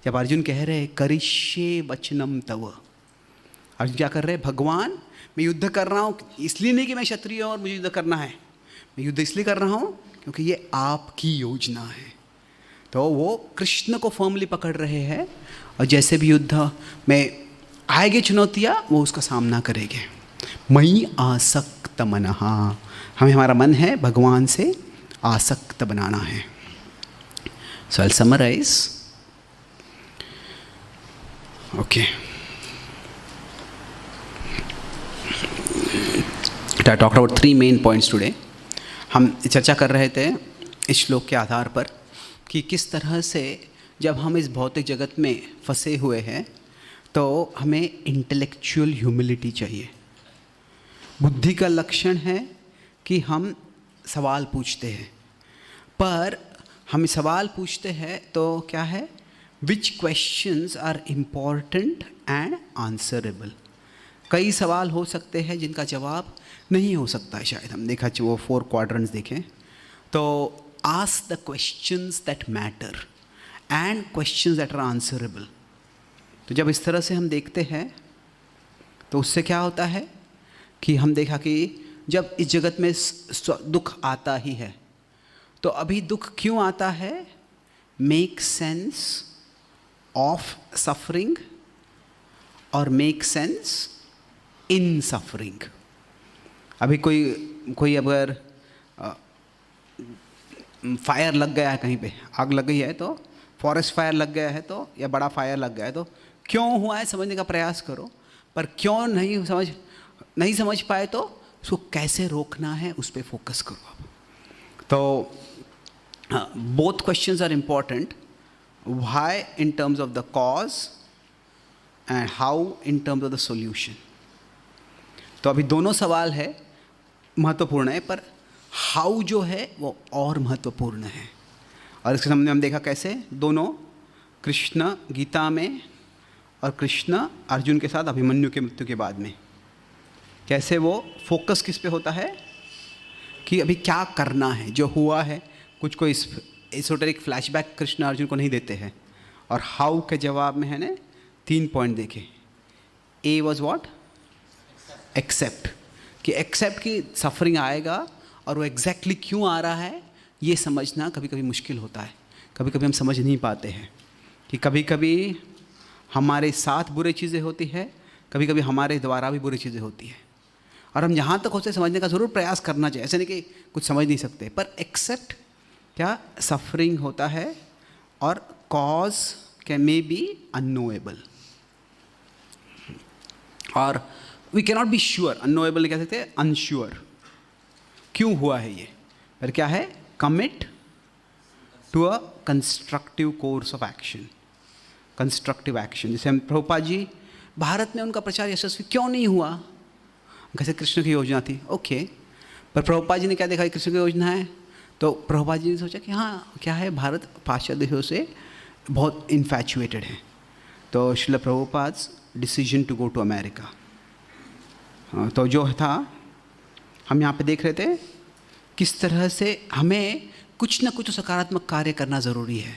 जब अर्जुन कह रहे करिष्ये वचनम तव, अर्जुन क्या कर रहे हैं, भगवान मैं युद्ध कर रहा हूँ इसलिए नहीं कि मैं क्षत्रिय हूँ और मुझे युद्ध करना है, मैं युद्ध इसलिए कर रहा हूँ क्योंकि ये आपकी योजना है। तो वो कृष्ण को फर्मली पकड़ रहे हैं और जैसे भी युद्ध में आएगी चुनौतियाँ वो उसका सामना करेंगे। मयि आसक्त मनहा, हमें हमारा मन है भगवान से आसक्त बनाना है। So I summarise. Okay, I talked about 3 main points today. हम चर्चा कर रहे थे इस श्लोक के आधार पर कि किस तरह से जब हम इस भौतिक जगत में फंसे हुए हैं तो हमें इंटेलेक्चुअल ह्यूमिलिटी चाहिए। बुद्धि का लक्षण है कि हम सवाल पूछते हैं, पर हम सवाल पूछते हैं तो क्या है, which questions are important and answerable. कई सवाल हो सकते हैं जिनका जवाब नहीं हो सकता है शायद। हम देखा वो 4 क्वाड्रेंट्स देखें तो ask the questions that matter and questions that are answerable. तो जब इस तरह से हम देखते हैं तो उससे क्या होता है कि हम देखा कि जब इस जगत में दुख आता ही है तो अभी दुख क्यों आता है, मेक सेंस ऑफ सफरिंग और मेक सेंस इन सफरिंग। अभी कोई अगर फायर लग गया है, कहीं पे आग लग गई है, तो फॉरेस्ट फायर लग गया है तो, या बड़ा फायर लग गया है तो क्यों हुआ है समझने का प्रयास करो। पर क्यों नहीं समझ पाए तो उसको कैसे रोकना है उस पर फोकस करो। तो both questions are important. Why in terms of the cause and how in terms of the solution. तो अभी दोनों सवाल है महत्वपूर्ण है, पर हाउ जो है वो और महत्वपूर्ण है. और इसके सामने हम देखा कैसे दोनों कृष्ण गीता में और कृष्ण अर्जुन के साथ अभिमन्यु के मृत्यु के बाद में कैसे वो फोकस किस पे होता है कि अभी क्या करना है, जो हुआ है. कुछ को इस एसोटेरिक फ्लैशबैक कृष्ण अर्जुन को नहीं देते हैं. और हाउ के जवाब में है ने 3 पॉइंट देखे. ए वॉज वॉट? एक्सेप्ट. कि एक्सेप्ट की सफरिंग आएगा और वो एग्जैक्टली क्यों आ रहा है ये समझना कभी कभी मुश्किल होता है. कभी कभी हम समझ नहीं पाते हैं कि कभी कभी हमारे साथ बुरी चीज़ें होती है, कभी कभी हमारे द्वारा भी बुरी चीज़ें होती है. और हम जहाँ तक होते समझने का ज़रूर प्रयास करना चाहिए. ऐसे नहीं कि कुछ समझ नहीं सकते, पर एक्सेप्ट क्या सफरिंग होता है और cause can may be unknowable. और we cannot be sure. Unknowable कह सकते हैं अनश्योर. क्यों हुआ है ये, पर क्या है? Commit to a constructive course of action. Constructive action. जैसे हम प्रभुपाद जी, भारत में उनका प्रचार यशस्वी क्यों नहीं हुआ? कैसे कृष्ण की योजना थी, ओके. पर प्रभुपाद जी ने क्या देखा, कृष्ण की योजना है, तो प्रभुपाद जी ने सोचा कि हाँ क्या है, भारत पाश्चात्य देशों से बहुत इन्फैचुएटेड है. तो Srila Prabhupada decision to go to America. तो जो था हम यहाँ पे देख रहे थे किस तरह से हमें कुछ ना कुछ तो सकारात्मक कार्य करना ज़रूरी है.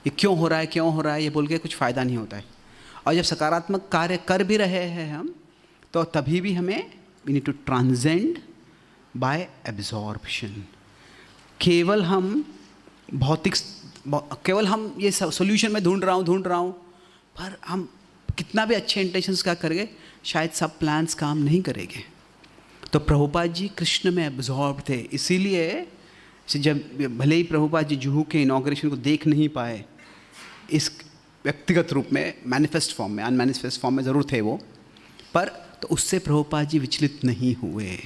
ये क्यों हो रहा है, क्यों हो रहा है ये बोल के कुछ फ़ायदा नहीं होता है. और जब सकारात्मक कार्य कर भी रहे हैं हम, तो तभी भी हमें we need to transcend by absorption. केवल हम भौतिक, केवल हम ये सोल्यूशन में ढूंढ रहा हूँ, पर हम कितना भी अच्छे इंटेंशंस का करेंगे शायद सब प्लान्स काम नहीं करेंगे. तो प्रभुपाद जी कृष्ण में एब्जॉर्ब थे. इसीलिए जब भले ही प्रभुपाद जी जुहू के इनॉग्रेशन को देख नहीं पाए इस व्यक्तिगत रूप में, मैनिफेस्ट फॉर्म में, अनमैनिफेस्ट फॉर्म में ज़रूर थे वो, पर तो उससे प्रभुपाद जी विचलित नहीं हुए.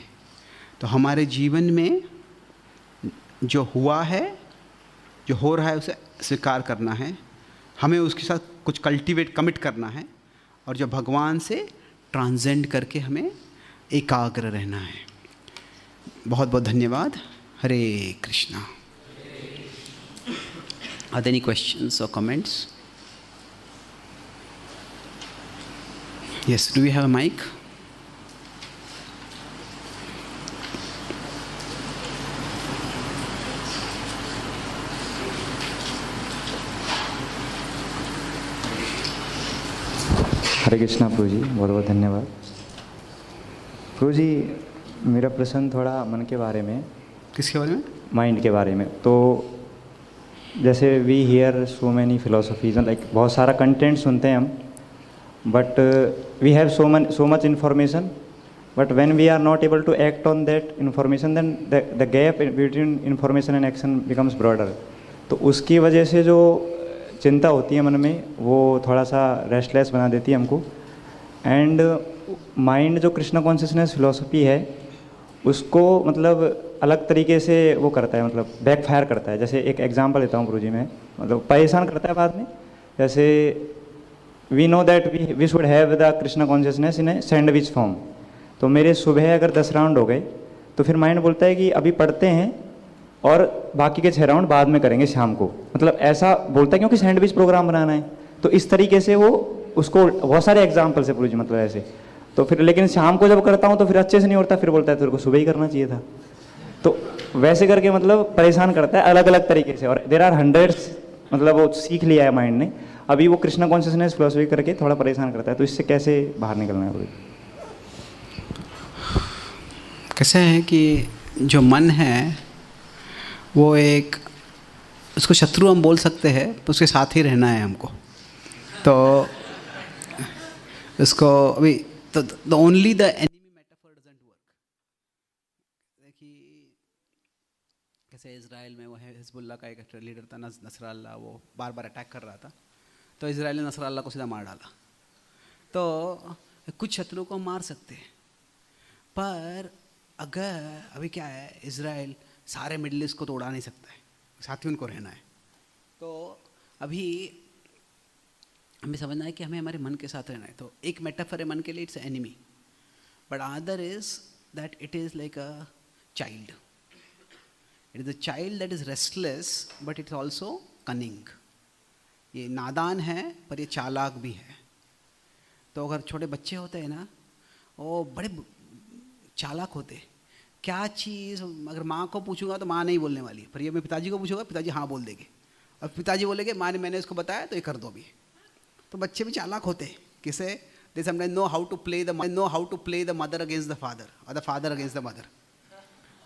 तो हमारे जीवन में जो हुआ है, जो हो रहा है, उसे स्वीकार करना है. हमें उसके साथ कुछ कल्टीवेट, कमिट करना है, और जो भगवान से ट्रांसेंड करके हमें एकाग्र रहना है. बहुत बहुत धन्यवाद. Hare Krishna. Are there any questions और comments? Yes, do we have a mic? Hare Krishna Prabhu ji, बहुत बहुत धन्यवाद. प्रभु जी, मेरा प्रश्न थोड़ा मन के बारे में. किसके बारे में? माइंड के बारे में. तो जैसे we hear so many philosophies, like बहुत सारा कंटेंट सुनते हैं हम, but we have so much information, but when we are not able to act on that information, then the gap between information and action becomes broader. तो उसकी वजह से जो चिंता होती है मन में, वो थोड़ा सा रेस्टलेस बना देती है हमको. एंड माइंड जो कृष्णा कॉन्शियसनेस फिलोसफी है उसको मतलब अलग तरीके से वो करता है, मतलब बैकफायर करता है. जैसे एक एग्जांपल देता हूँ गुरुजी में, मतलब परेशान करता है बाद में. जैसे we know that we should have the Krishna consciousness in a sandwich form. तो मेरे सुबह अगर 10 राउंड हो गए तो फिर माइंड बोलता है कि अभी पढ़ते हैं और बाकी के 6 राउंड बाद में करेंगे शाम को. मतलब ऐसा बोलता है क्योंकि सैंडविच प्रोग्राम बनाना है. तो इस तरीके से वो उसको बहुत सारे एग्जाम्पल से प्रभु जी, मतलब ऐसे. तो फिर लेकिन शाम को जब करता हूँ तो फिर अच्छे से नहीं होता. फिर बोलता है तेरे को सुबह ही करना चाहिए था. तो वैसे करके मतलब परेशान करता है अलग अलग तरीके से. और देर आर हंड्रेड्स, मतलब वो सीख लिया है माइंड ने. अभी वो कृष्णा कॉन्शियसनेस फिलोसफी करके थोड़ा परेशान करता है. तो इससे कैसे बाहर निकलना है? कैसे है कि जो मन है वो एक, उसको शत्रु हम बोल सकते हैं, उसके साथ ही रहना है हमको. तो उसको अभी तो the only the enemy metaphor doesn't work. देखिए कैसे इजराइल में वो है हिजबुल्लाह का एक लीडर था नसरल्लाह, वो बार बार अटैक कर रहा था. तो इजराइल ने नसरल्लाह को सीधा मार डाला. तो कुछ शत्रु को मार सकते हैं, पर अगर अभी क्या है, इजराइल सारे मिडिल ईस्ट को तो उड़ा नहीं सकता है. साथ ही उनको रहना है। तो अभी हमें समझना है कि हमें हमारे मन के साथ रहना है। तो एक मेटाफर है मन के लिए, it's enemy, but other is that it is like a child. It is a child that is restless but it's also cunning. ये नादान है पर ये चालाक भी है। तो अगर छोटे बच्चे होते हैं ना, वो बड़े चालाक होते हैं। क्या चीज़ अगर माँ को पूछूंगा तो माँ नहीं बोलने वाली, पर ये मैं पिताजी को पूछूंगा पिताजी हाँ बोल देंगे, और पिताजी बोलेंगे माँ ने मैंने इसको बताया तो ये कर दो भी। तो बच्चे भी चालाक होते हैं। Kids they sometimes know how to play the mother against the father और the father against the mother.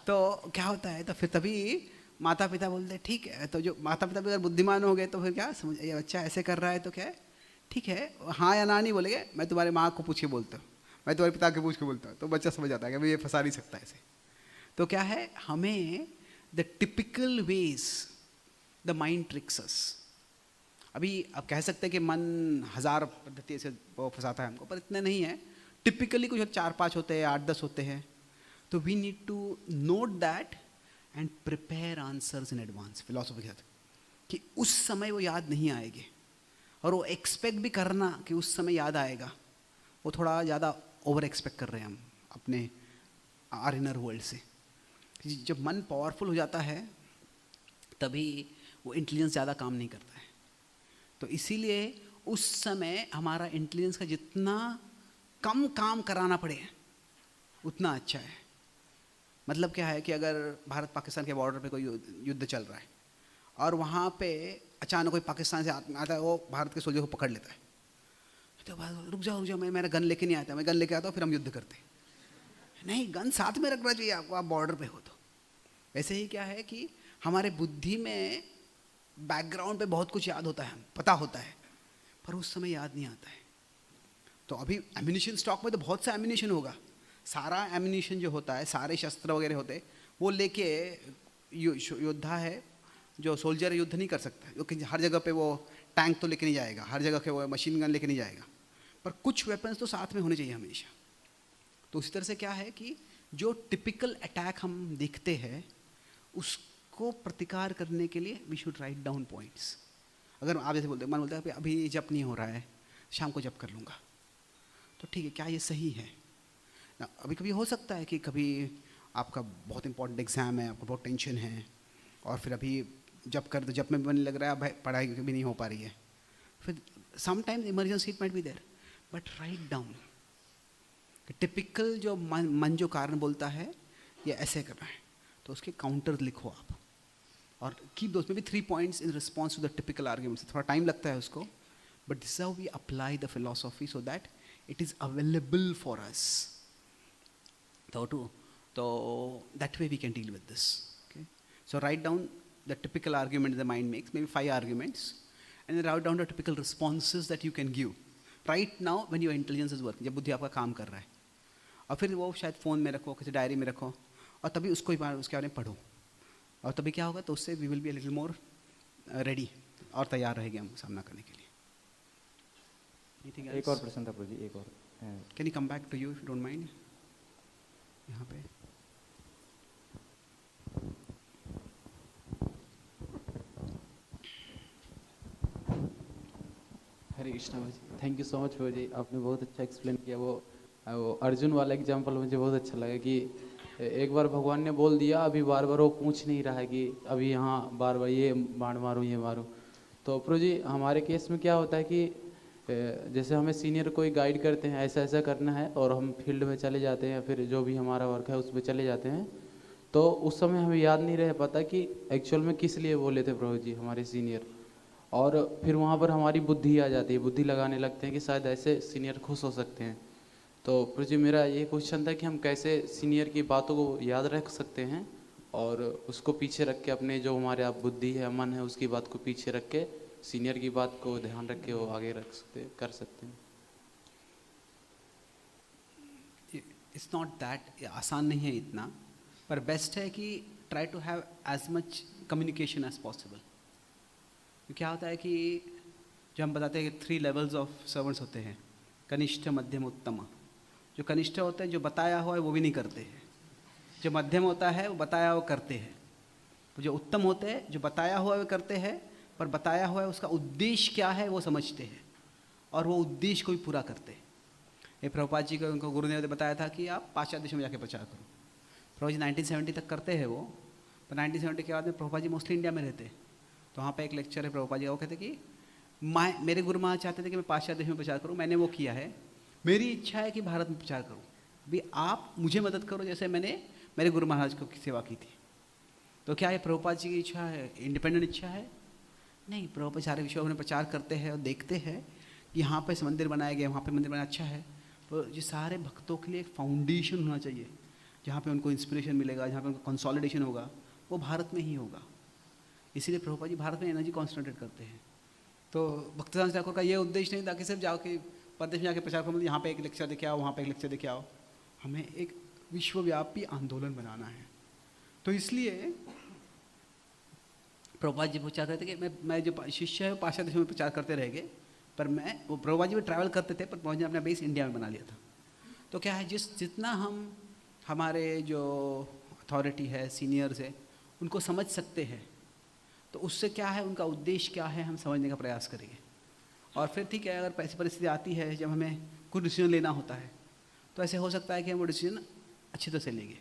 तो क्या होता है, तो फिर तभी माता पिता बोलते हैं ठीक है। तो जो माता पिता भी अगर बुद्धिमान हो गए तो फिर क्या समझ, ये बच्चा ऐसे कर रहा है तो क्या है ठीक है, हाँ या ना नहीं बोलेंगे, मैं तुम्हारे माँ को पूछ के बोलता हूँ, मैं तुम्हारे पिता को पूछ के बोलता हूँ। तो बच्चा समझ आता है कि भाई ये फंसा नहीं सकता ऐसे। तो क्या है, हमें the typical ways the mind tricks us. अभी आप कह सकते हैं कि मन 1000 पद्धति से वो फंसाता है हमको, पर इतने नहीं है। टिपिकली कुछ 4-5 होते हैं, 8-10 होते हैं। तो we need to note that and prepare answers in advance philosophy के साथ, कि उस समय वो याद नहीं आएगी, और वो एक्सपेक्ट भी करना कि उस समय याद आएगा, वो थोड़ा ज़्यादा ओवर एक्सपेक्ट कर रहे हैं हम अपने आर इनर वर्ल्ड से। जब मन पावरफुल हो जाता है तभी वो इंटेलिजेंस ज़्यादा काम नहीं करता है। तो इसीलिए उस समय हमारा इंटेलिजेंस का जितना कम काम कराना पड़े उतना अच्छा है। मतलब क्या है कि अगर भारत पाकिस्तान के बॉर्डर पे कोई युद्ध चल रहा है और वहाँ पे अचानक कोई पाकिस्तान से आता है, वो भारत के सोल्जर को पकड़ लेता है, तो रुक जाओ मेरा गन लेके नहीं आता, मैं गन लेके आता हूँ फिर हम युद्ध करते हैं। नहीं, गन साथ में रखना चाहिए आपको, आप बॉर्डर पे हो तो। वैसे ही क्या है कि हमारे बुद्धि में बैकग्राउंड पे बहुत कुछ याद होता है, पता होता है, पर उस समय याद नहीं आता है। तो अभी एम्यूनिशन स्टॉक में तो बहुत सा एम्यूनिशन होगा, सारा एम्यूनिशन जो होता है, सारे शस्त्र वगैरह होते हैं, वो लेके योद्धा है जो सोल्जर युद्ध नहीं कर सकता, क्योंकि हर जगह पे वो टैंक तो लेके नहीं जाएगा, हर जगह के वो मशीन गन लेके नहीं जाएगा, पर कुछ वेपन्स तो साथ में होने चाहिए हमेशा। तो उसी तरह से क्या है कि जो टिपिकल अटैक हम देखते हैं उसको प्रतिकार करने के लिए we should write down points. अगर आप जैसे बोलते हैं, मन बोलता है अभी जप नहीं हो रहा है, शाम को जप कर लूँगा, तो ठीक है, क्या ये सही है? अभी कभी हो सकता है कि कभी आपका बहुत इंपॉर्टेंट एग्ज़ाम है, आपको बहुत टेंशन है, और फिर अभी जब कर तो जब में मन लग रहा है अब पढ़ाई भी नहीं हो पा रही है, फिर sometimes emergency it might be there, but write down typical जो मन जो कारण बोलता है ये ऐसे करना है, तो उसके काउंटर लिखो आप, और कीप दोस में भी 3 points in response to the typical arguments. थोड़ा टाइम लगता है उसको, but this how we apply the philosophy so that it is available for us. तो that way we can deal with this. Okay? So write down the typical argument the mind makes, maybe 5 arguments, and then write down the typical responses that you can give right now when your intelligence is working, जब बुद्धि आपका काम कर रहा है, और फिर वो शायद फ़ोन में रखो, किसी डायरी में रखो, और तभी उसको उसके बारे में पढ़ो, और तभी क्या होगा, तो उससे we will be a little more ready, और तैयार रहेंगे हम सामना करने के लिए। एक और प्रश्न था प्रभु जी, एक और। Can you come back to you if you don't mind? यहाँ पे हरे कृष्णा भाई, थैंक यू सो मच भाई जी, आपने बहुत अच्छा एक्सप्लेन किया। वो अर्जुन वाला एग्जांपल मुझे बहुत अच्छा लगा कि एक बार भगवान ने बोल दिया, अभी बार बार वो पूछ नहीं रहा है कि अभी यहाँ बार बार ये बाण मारूँ ये मारूँ। तो प्रभु जी हमारे केस में क्या होता है कि जैसे हमें सीनियर कोई गाइड करते हैं ऐसा ऐसा करना है, और हम फील्ड में चले जाते हैं, फिर जो भी हमारा वर्क है उसमें चले जाते हैं, तो उस समय हमें याद नहीं रह पाता कि एक्चुअल में किस लिए बोले थे प्रभु जी हमारे सीनियर, और फिर वहाँ पर हमारी बुद्धि आ जाती है, बुद्धि लगाने लगते हैं कि शायद ऐसे सीनियर खुश हो सकते हैं। तो प्रभु जी मेरा ये क्वेश्चन था कि हम कैसे सीनियर की बातों को याद रख सकते हैं और उसको पीछे रख के अपने जो हमारे आप बुद्धि है मन है उसकी बात को पीछे रख के सीनियर की बात को ध्यान रख के वो आगे कर सकते हैं। इट्स नॉट दैट आसान नहीं है इतना, पर बेस्ट है कि try to have as much communication as possible. क्या होता है कि जो हम बताते हैं कि 3 लेवल्स ऑफ सर्वेंट्स होते हैं, कनिष्ठ मध्यम उत्तम। जो कनिष्ठ होते हैं जो बताया हुआ है वो भी नहीं करते हैं, जो मध्यम होता है वो बताया हुआ करते हैं, जो उत्तम होते हैं, जो बताया हुआ है करते हैं, पर बताया हुआ है उसका उद्देश्य क्या है वो समझते हैं और वो उद्देश्य को भी पूरा करते हैं। ये प्रभुपाद जी को उनको गुरुदेव ने बताया था कि आप पाश्चात्य देशों में जाके प्रचार करो। प्रभुपाद जी 1970 तक करते हैं वो, पर 1970 के बाद में प्रभुपाद जी मोस्टली इंडिया में रहते हैं। तो वहाँ पे एक लेक्चर है प्रभुपाद जी का, वो कहते कि मेरे गुरु महाराज चाहते थे कि मैं पाश्चात्य देश में प्रचार करूँ, मैंने वो किया है, मेरी इच्छा है कि भारत में प्रचार करूँ, भी आप मुझे मदद करो जैसे मैंने मेरे गुरु महाराज को सेवा की थी। तो क्या ये प्रभुपाद जी की इच्छा है, इंडिपेंडेंट इच्छा है? नहीं, प्रभुपाद सारे विश्व में प्रचार करते हैं और देखते हैं कि यहाँ पे मंदिर बनाए गए, वहाँ पे मंदिर बनाया अच्छा है, तो ये सारे भक्तों के लिए एक फाउंडेशन होना चाहिए जहाँ पे उनको इंस्पिरेशन मिलेगा, जहाँ पे उनको कंसोलिडेशन होगा, वो भारत में ही होगा। इसीलिए प्रभुपाद जी भारत में एनर्जी कॉन्सेंट्रेट करते हैं। तो भक्तिसिद्धांत ठाकुर का ये उद्देश्य नहीं था कि सिर्फ जाके प्रदेश में जाके प्रचार करो, यहाँ पे एक लेक्चर देखे आओ, वहाँ पे एक लेक्चर देखे आओ, हमें एक विश्वव्यापी आंदोलन बनाना है। तो इसलिए प्रभुपाद जी प्रचार करते कि मैं जो शिष्य है वो पाश्चात्य देशों में प्रचार करते रहेंगे, पर मैं वो प्रभुपाद जी भी ट्रैवल करते थे, पर प्रभुपाद जी ने अपना बेस इंडिया में बना लिया था। तो क्या है, जितना हम हमारे जो अथॉरिटी है, सीनियर्स है, उनको समझ सकते हैं, तो उससे क्या है, उनका उद्देश्य क्या है, हम समझने का प्रयास करेंगे। और फिर ठीक है, अगर ऐसी परिस्थिति आती है जब हमें कुछ डिसीजन लेना होता है, तो ऐसे हो सकता है कि हम वो डिसीजन अच्छी तरह से लेंगे।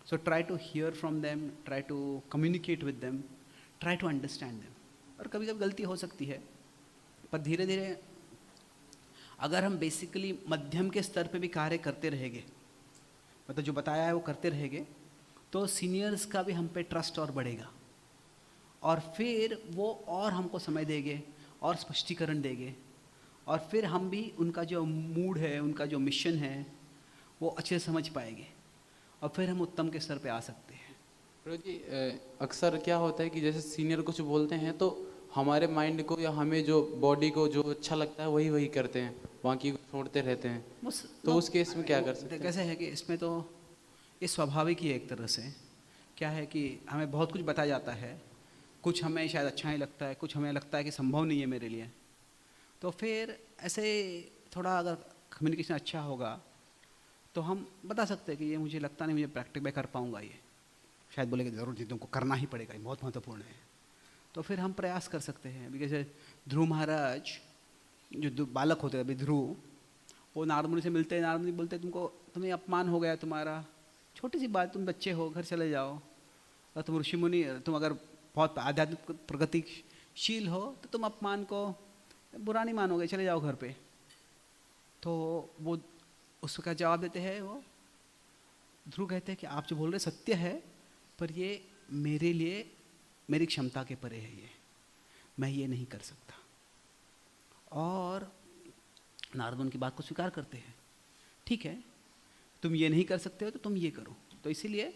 So try to hear from them, try to communicate with them, try to understand them. और कभी कभी गलती हो सकती है, पर धीरे धीरे अगर हम बेसिकली मध्यम के स्तर पे भी कार्य करते रहेंगे, मतलब जो बताया है वो करते रहेंगे, तो सीनियर्स का भी हम पे ट्रस्ट और बढ़ेगा, और फिर वो और हमको समय देंगे और स्पष्टीकरण देंगे, और फिर हम भी उनका जो मूड है, उनका जो मिशन है, वो अच्छे से समझ पाएंगे, और फिर हम उत्तम के स्तर पे आ सकते हैं। प्रभु जी, अक्सर क्या होता है कि जैसे सीनियर कुछ बोलते हैं तो हमारे माइंड को या हमें जो बॉडी को जो अच्छा लगता है वही वही करते हैं, बाकी को छोड़ते रहते हैं, तो उस केस में क्या कर सकते हैं? कैसे है कि इसमें तो ये स्वाभाविक ही है एक तरह से। क्या है कि हमें बहुत कुछ बताया जाता है, कुछ हमें शायद अच्छा ही लगता है, कुछ हमें लगता है कि संभव नहीं है मेरे लिए, तो फिर ऐसे थोड़ा अगर कम्युनिकेशन अच्छा होगा तो हम बता सकते हैं कि ये मुझे लगता नहीं, मुझे प्रैक्टिस में कर पाऊँगा, ये शायद बोलेगा ज़रूर जी तुमको करना ही पड़ेगा, ये बहुत महत्वपूर्ण है। तो फिर हम प्रयास कर सकते हैं। अभी जैसे ध्रुव महाराज जो बालक होते हैं, अभी ध्रुव, वो नारद मुनि से मिलते हैं, नारद मुनि बोलते हैं तुम्हें अपमान हो गया तुम्हारा, छोटी सी बात, तुम बच्चे हो, घर चले जाओ, और तुम ऋषि मुनि, तुम अगर बहुत आध्यात्मिक प्रगतिशील हो तो तुम अपमान को बुरा नहीं मानोगे, चले जाओ घर पे। तो वो उसका जवाब देते हैं, वो ध्रुव कहते हैं कि आप जो बोल रहे सत्य है, पर ये मेरे लिए मेरी क्षमता के परे है, ये मैं ये नहीं कर सकता। और नारद उनकी बात को स्वीकार करते हैं, ठीक है तुम ये नहीं कर सकते हो तो तुम ये करो। तो इसीलिए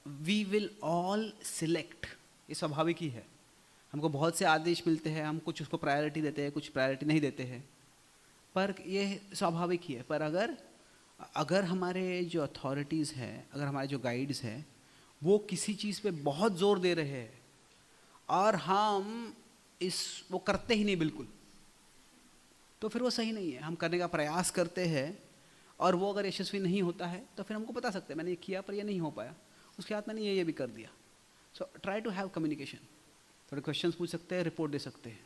वी विल ऑल सिलेक्ट, ये स्वाभाविक ही है। हमको बहुत से आदेश मिलते हैं, हम कुछ उसको प्रायोरिटी देते हैं, कुछ प्रायोरिटी नहीं देते हैं, पर ये स्वाभाविक ही है। पर अगर हमारे जो अथॉरिटीज़ हैं, अगर हमारे जो गाइड्स हैं, वो किसी चीज़ पे बहुत जोर दे रहे हैं और हम वो करते ही नहीं बिल्कुल, तो फिर वो सही नहीं है। हम करने का प्रयास करते हैं और वो अगर यशस्वी नहीं होता है तो फिर हमको बता सकते हैं मैंने ये किया पर ये नहीं हो पाया, उसके हाथ में नहीं ये भी कर दिया। So try to have communication, थोड़े क्वेश्चंस पूछ सकते हैं, रिपोर्ट दे सकते हैं,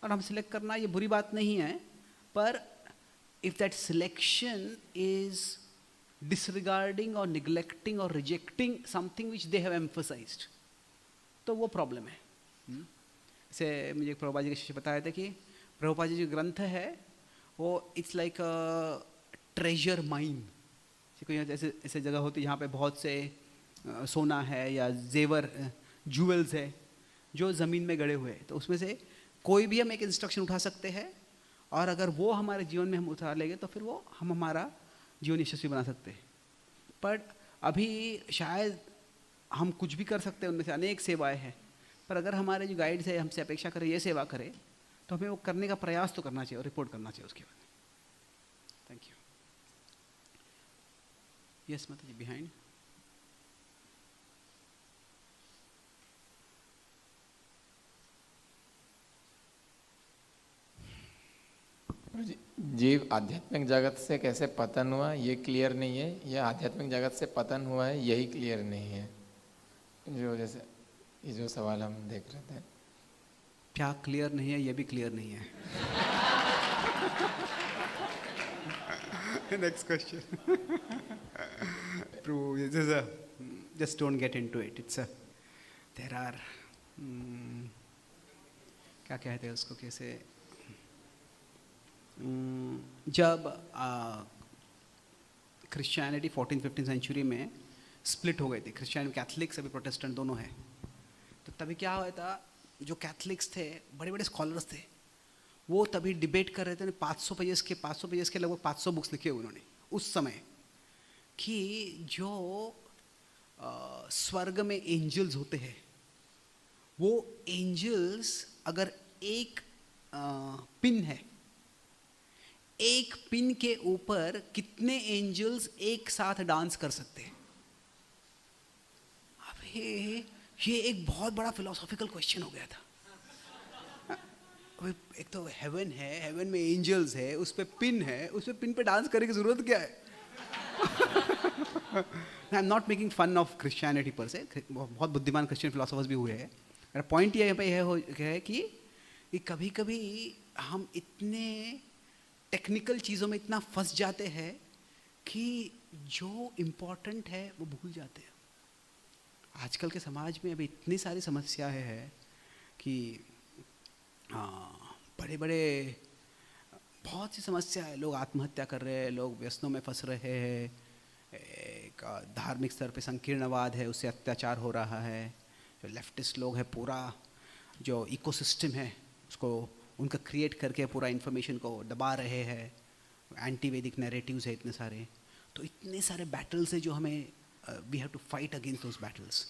और हम सिलेक्ट करना ये बुरी बात नहीं है, पर if that selection is disregarding or neglecting or rejecting something which they have emphasized, तो वो प्रॉब्लम है। जैसे मुझे प्रभुपाद जी के शिष्य बताया था कि प्रभुपाद जी जो ग्रंथ है वो it's like a treasure mine. कोई ऐसे जगह होती है जहाँ पे बहुत से सोना है या जेवर ज्वेल्स है जो ज़मीन में गड़े हुए हैं, तो उसमें से कोई भी हम एक इंस्ट्रक्शन उठा सकते हैं, और अगर वो हमारे जीवन में हम उतार लेंगे तो फिर वो हम हमारा जीवन यशस्वी बना सकते हैं। पर अभी शायद हम कुछ भी कर सकते हैं, उनमें से अनेक सेवाएं हैं, पर अगर हमारे जो गाइड्स है हमसे अपेक्षा करें ये सेवा करें, तो हमें वो करने का प्रयास तो करना चाहिए और रिपोर्ट करना चाहिए उसके बाद। Thank you. यस माता जी, बिहाइंड। जीव आध्यात्मिक जगत से कैसे पतन हुआ ये क्लियर नहीं है, या आध्यात्मिक जगत से पतन हुआ है यही क्लियर नहीं है। जो जैसे ये जो सवाल हम देख रहे थे, क्या क्लियर नहीं है? ये भी क्लियर नहीं है. Next question. Prove this is a just don't get into it. It's a there are क्या कहते हैं उसको, कैसे जब क्रिश्चियनिटी 14-15 सेंचुरी में स्प्लिट हो गई थी, क्रिश्चियन कैथलिक्स अभी प्रोटेस्टेंट दोनों है, तो तभी क्या हुआ था, जो कैथलिक्स थे बड़े बड़े स्कॉलर्स थे, वो तभी डिबेट कर रहे थे. 500 पेजेस के लगभग 500 बुक्स लिखे हुए उन्होंने उस समय, कि जो स्वर्ग में एंजल्स होते हैं, वो एंजल्स अगर एक पिन है, एक पिन के ऊपर कितने एंजल्स एक साथ डांस कर सकते हैं. अबे ये एक बहुत बड़ा फिलोसॉफिकल क्वेश्चन हो गया था. एक तो हेवन है, हेवन में एंजल्स है, उस पे पिन है, उस पे पिन पे डांस करने की जरूरत क्या है? I am not making fun of Christianity per se, बहुत बुद्धिमान क्रिश्चियन फिलोसोफर्स भी हुए हैं. मेरा पॉइंट ये है कि कभी कभी हम इतने टेक्निकल चीज़ों में इतना फंस जाते हैं कि जो इम्पोर्टेंट है वो भूल जाते हैं. आजकल के समाज में अभी इतनी सारी समस्याएं हैं कि बड़े बड़े बहुत सी समस्या है. लोग आत्महत्या कर रहे हैं, लोग व्यसनों में फंस रहे हैं, एक धार्मिक स्तर पे संकीर्णवाद है, उससे अत्याचार हो रहा है. जो लेफ्टिस्ट लोग हैं, पूरा जो इकोसिस्टम है उसको उनका क्रिएट करके पूरा इन्फॉर्मेशन को दबा रहे हैं. एंटी वैदिक नैरेटिव्स है इतने सारे. तो इतने सारे बैटल्स है जो हमें we have to fight against those battles.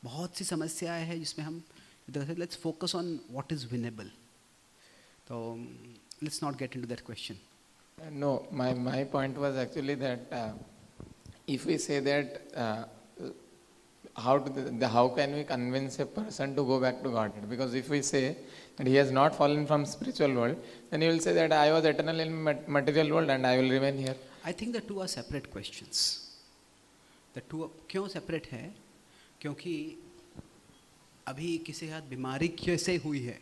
बहुत सी समस्याएं हैं जिसमें हम let's focus on what is winnable. तो let's not get into that question. No, my point was actually that if we say that how can we convince a person to go back to Godhead? Because if we say that he has not fallen from spiritual world, then he will say that I was eternal in material world and I will remain here. I think the two are separate questions. The two क्यों separate है? क्योंकि अभी किसी के साथ बीमारी कैसे हुई है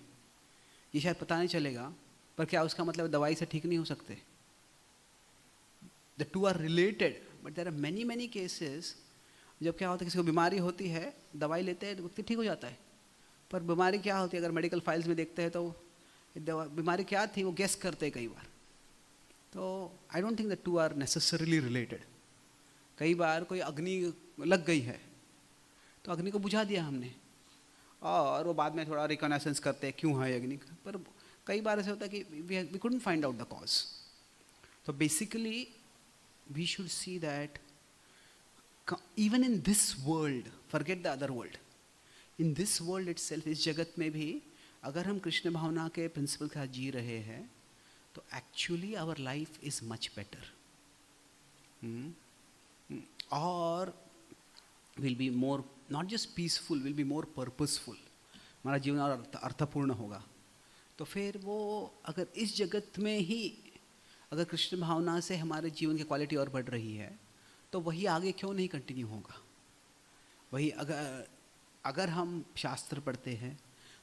ये शायद पता नहीं चलेगा, पर क्या उसका मतलब दवाई से ठीक नहीं हो सकते? The two are related, but there are many cases जब क्या होता है, किसी को बीमारी होती है, दवाई लेते हैं, व्यक्ति ठीक हो जाता है. पर बीमारी क्या होती है, अगर मेडिकल फाइल्स में देखते हैं तो बीमारी क्या थी वो गेस करते हैं कई बार. तो I don't think the two are necessarily related. कई बार कोई अग्नि लग गई है तो अग्नि को बुझा दिया हमने, और वो बाद में थोड़ा रिकॉग्नाइजेंस करते हैं क्यों है अग्नि, पर कई बार ऐसा होता है कि we couldn't find out the cause. तो basically we should see that even in this world, forget the other world, in this world itself, इस जगत में भी अगर हम कृष्ण भावना के प्रिंसिपल के साथ जी रहे हैं तो actually our life is much better, और will be more not just peaceful, will be more purposeful. हमारा जीवन और अर्थपूर्ण होगा. तो फिर वो अगर इस जगत में ही अगर कृष्ण भावना से हमारे जीवन की क्वालिटी और बढ़ रही है तो वही आगे क्यों नहीं कंटिन्यू होगा? वही अगर हम शास्त्र पढ़ते हैं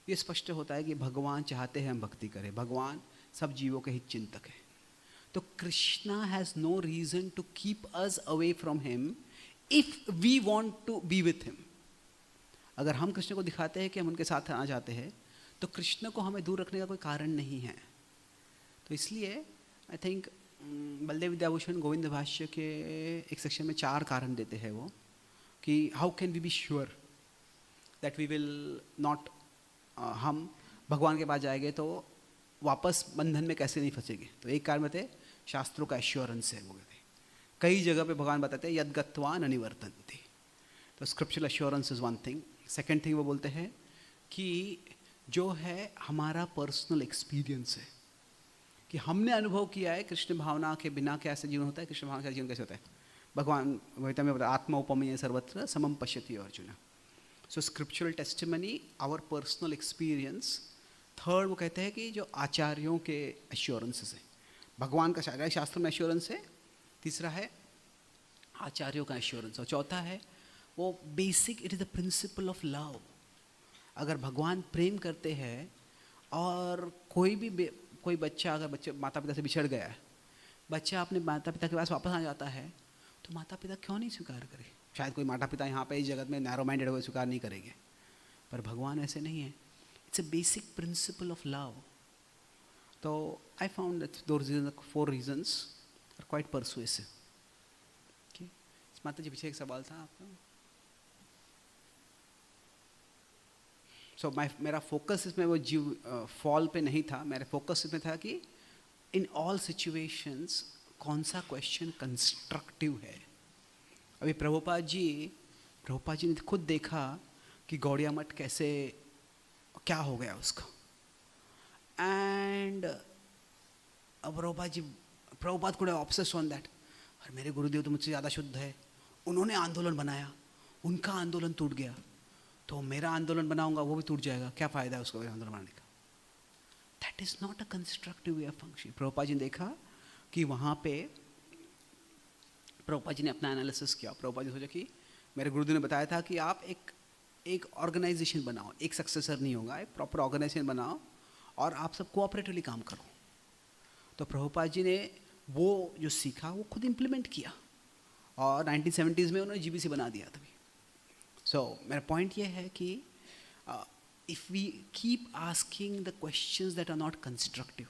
ये स्पष्ट होता है कि भगवान चाहते हैं हम भक्ति करें, भगवान सब जीवों के हित चिंतक है. तो Krishna has no reason to keep us away from him if we want to be with him. अगर हम कृष्ण को दिखाते हैं कि हम उनके साथ आना चाहते हैं तो कृष्ण को हमें दूर रखने का कोई कारण नहीं है. तो इसलिए आई थिंक बलदेव विद्याभूषण गोविंद भाष्य के एक सेक्शन में 4 कारण देते हैं वो, कि how can we be sure that we will not, हम भगवान के पास जाएंगे तो वापस बंधन में कैसे नहीं फंसेंगे. तो एक कारण बताए शास्त्रों का एश्योरेंस है. वो कहते हैं कई जगह पे भगवान बताते हैं यद गत्वा न निवर्तन्ते. तो scriptural assurance is one thing. Second thing वो बोलते हैं कि जो है हमारा पर्सनल एक्सपीरियंस है, कि हमने अनुभव किया है कृष्ण भावना के बिना कैसे जीवन होता है, कृष्ण भावना का जीवन कैसे होता है. भगवान गीता में बताया आत्मा उपमेय सर्वत्र समम पश्यति Arjun. So scriptural testimony, our personal experience. Third वो कहते हैं कि जो आचार्यों के एश्योरेंसेस है, भगवान का शास्त्र में एश्योरेंस है. तीसरा है आचार्यों का एश्योरेंस. और चौथा है वो basic, it is the principal of love. अगर भगवान प्रेम करते हैं और कोई बच्चा, अगर बच्चे माता पिता से बिछड़ गया है, बच्चा अपने माता पिता के पास वापस आ जाता है, तो माता पिता क्यों नहीं स्वीकार करे? शायद कोई माता पिता यहाँ पे इस जगत में नैरो माइंडेड हुए स्वीकार नहीं करेंगे, पर भगवान ऐसे नहीं है. It's a basic principle of love. तो I found that those 4 reasons are quite persuasive. माता जी पीछे एक सवाल था आपका. मेरा फोकस इसमें वो जीव फॉल पे नहीं था. मेरा फोकस इसमें था कि इन ऑल सिचुएशंस कौन सा क्वेश्चन कंस्ट्रक्टिव है. अभी प्रभुपाद जी ने खुद देखा कि गौड़िया मठ कैसे, क्या हो गया उसका. एंड प्रभुपाद को ऑब्सेस्ड ऑन दैट. और मेरे गुरुदेव तो मुझसे ज़्यादा शुद्ध है, उन्होंने आंदोलन बनाया, उनका आंदोलन टूट गया, तो मेरा आंदोलन बनाऊंगा वो भी टूट जाएगा, क्या फ़ायदा है उसको आंदोलन बनाने का. That is not a constructive way of functioning. Prabhupada ji ने देखा कि वहाँ पे प्रभुपाद जी ने अपना एनालिसिस किया. प्रभुपाद जी ने सोचा कि मेरे गुरुदेव ने बताया था कि आप एक ऑर्गेनाइजेशन बनाओ, एक सक्सेसर नहीं होगा, एक प्रॉपर ऑर्गेनाइजेशन बनाओ और आप सब कोऑपरेटिवली काम करो. तो प्रभुपाद जी ने वो जो सीखा वो खुद इम्प्लीमेंट किया और 1970s में उन्होंने GBC बना दिया तभी. सो मेरा पॉइंट ये है कि if we keep asking the questions that are not constructive,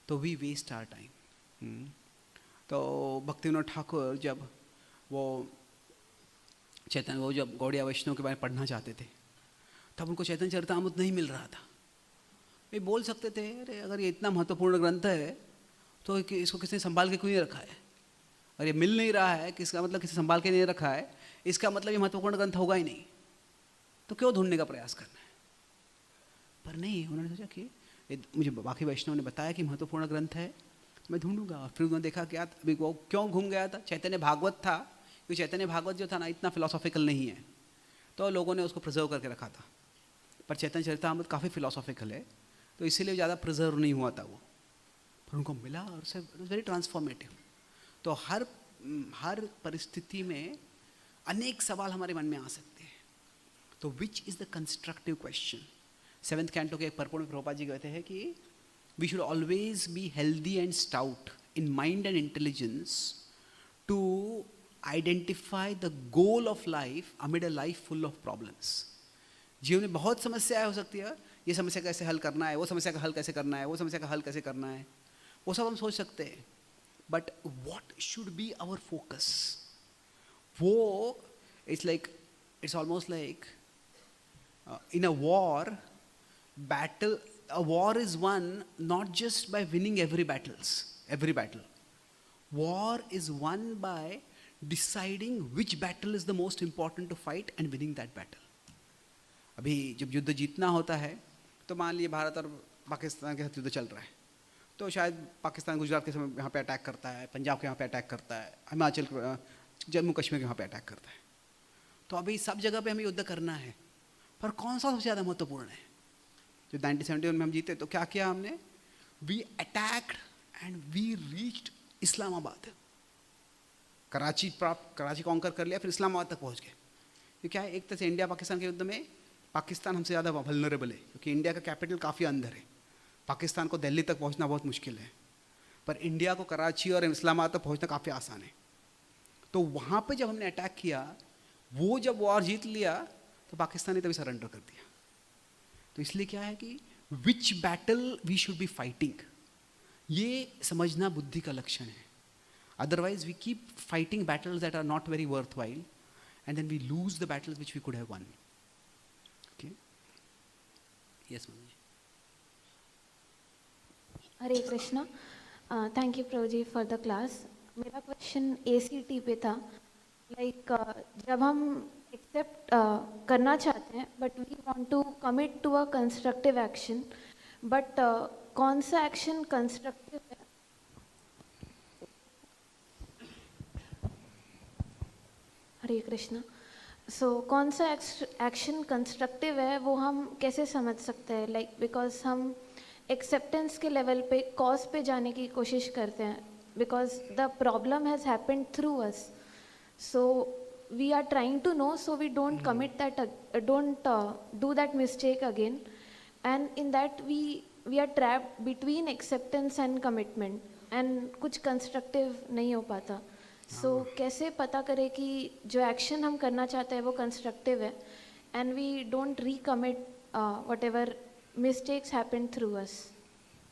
तो वी वेस्ट आवर टाइम. तो भक्तिविनोद ठाकुर जब जब गौड़िया वैष्णव के बारे में पढ़ना चाहते थे, तब उनको चैतन्य चरितामृत नहीं मिल रहा था. वे बोल सकते थे, अरे अगर ये इतना महत्वपूर्ण ग्रंथ है तो इसको किसने संभाल के क्यों नहीं रखा है, और ये मिल नहीं रहा है, किसका मतलब किसी संभाल के नहीं रखा है, इसका मतलब ये महत्वपूर्ण ग्रंथ होगा ही नहीं, तो क्यों ढूंढने का प्रयास करना है. पर नहीं, उन्होंने सोचा कि मुझे बाकी वैष्णव ने बताया कि महत्वपूर्ण ग्रंथ है, मैं ढूंढूंगा. और फिर उन्होंने देखा क्या अभी वो क्यों घूम गया था. चैतन्य भागवत था, क्योंकि चैतन्य भागवत जो था ना इतना फिलोसॉफिकल नहीं है, तो लोगों ने उसको प्रिजर्व करके रखा था. पर चैतन्य चरितामृत काफ़ी फिलोसॉफिकल है, तो इसीलिए ज़्यादा प्रिजर्व नहीं हुआ था वो, पर उनको मिला और से वेरी ट्रांसफॉर्मेटिव. तो हर परिस्थिति में अनेक सवाल हमारे मन में आ सकते हैं. तो which is the constructive question. 7th canto के एक पर्पण में प्रभुपाद जी कहते हैं कि we should always be healthy and stout in mind and intelligence to identify the goal of life amid a life full of problems. जीवन में बहुत समस्याएं हो सकती है, ये समस्या कैसे हल करना है, वो समस्या का हल कैसे करना है, वो समस्या का हल कैसे करना है, वो सब हम सोच सकते हैं. But what should be our focus, वो it's almost like in a war battle. A war is won not just by winning every battle. War is won by deciding which battle is the most important to fight and winning that battle. अभी जब युद्ध जीतना होता है, तो मान लीजिए भारत और पाकिस्तान के साथ युद्ध चल रहा है, तो शायद पाकिस्तान गुजरात के समय यहाँ पे अटैक करता है, पंजाब के यहाँ पे अटैक करता है, हिमाचल जम्मू कश्मीर के यहाँ पे अटैक करता है. तो अभी सब जगह पे हमें युद्ध करना है, पर कौन सा सबसे ज़्यादा महत्वपूर्ण है. जो 1971 में हम जीते, तो क्या किया हमने, we attacked and we reached Islamabad. Karachi conquer कर लिया, फिर इस्लामाबाद तक पहुँच गए. तो क्या है, एक तरह से इंडिया पाकिस्तान के युद्ध में पाकिस्तान हमसे ज़्यादा वल्नरेबल है, क्योंकि इंडिया का कैपिटल काफ़ी अंदर है. पाकिस्तान को दिल्ली तक पहुंचना बहुत मुश्किल है, पर इंडिया को कराची और इस्लामाबाद तक पहुंचना काफ़ी आसान है. तो वहाँ पे जब हमने अटैक किया, वो जब वॉर जीत लिया, तो पाकिस्तान ने तभी सरेंडर कर दिया. तो इसलिए क्या है कि which battle we should be fighting, ये समझना बुद्धि का लक्षण है. Otherwise we keep fighting battles that are not very worthwhile and then we lose the battles which we could have won. Okay, yes mummy. Hare Krishna. Thank you Prabhu ji for the class. मेरा question ACT पे था. Like जब हम accept करना चाहते हैं, but we want to commit to a constructive action, but कौन सा एक्शन कंस्ट्रक्टिव है? हरे कृष्णा. सो कौन सा एक्शन कंस्ट्रक्टिव है, वो हम कैसे समझ सकते हैं? लाइक बिकॉज हम एक्सेप्टेंस के लेवल पे कॉज पे जाने की कोशिश करते हैं, because the problem has happened through us. So we are trying to know, so we don't commit that, don't do that mistake again. And in that we are trapped between acceptance and commitment, and कुछ constructive नहीं हो पाता. So कैसे पता करें कि जो action हम करना चाहते हैं वो constructive है, and we don't recommit whatever mistakes happen through us.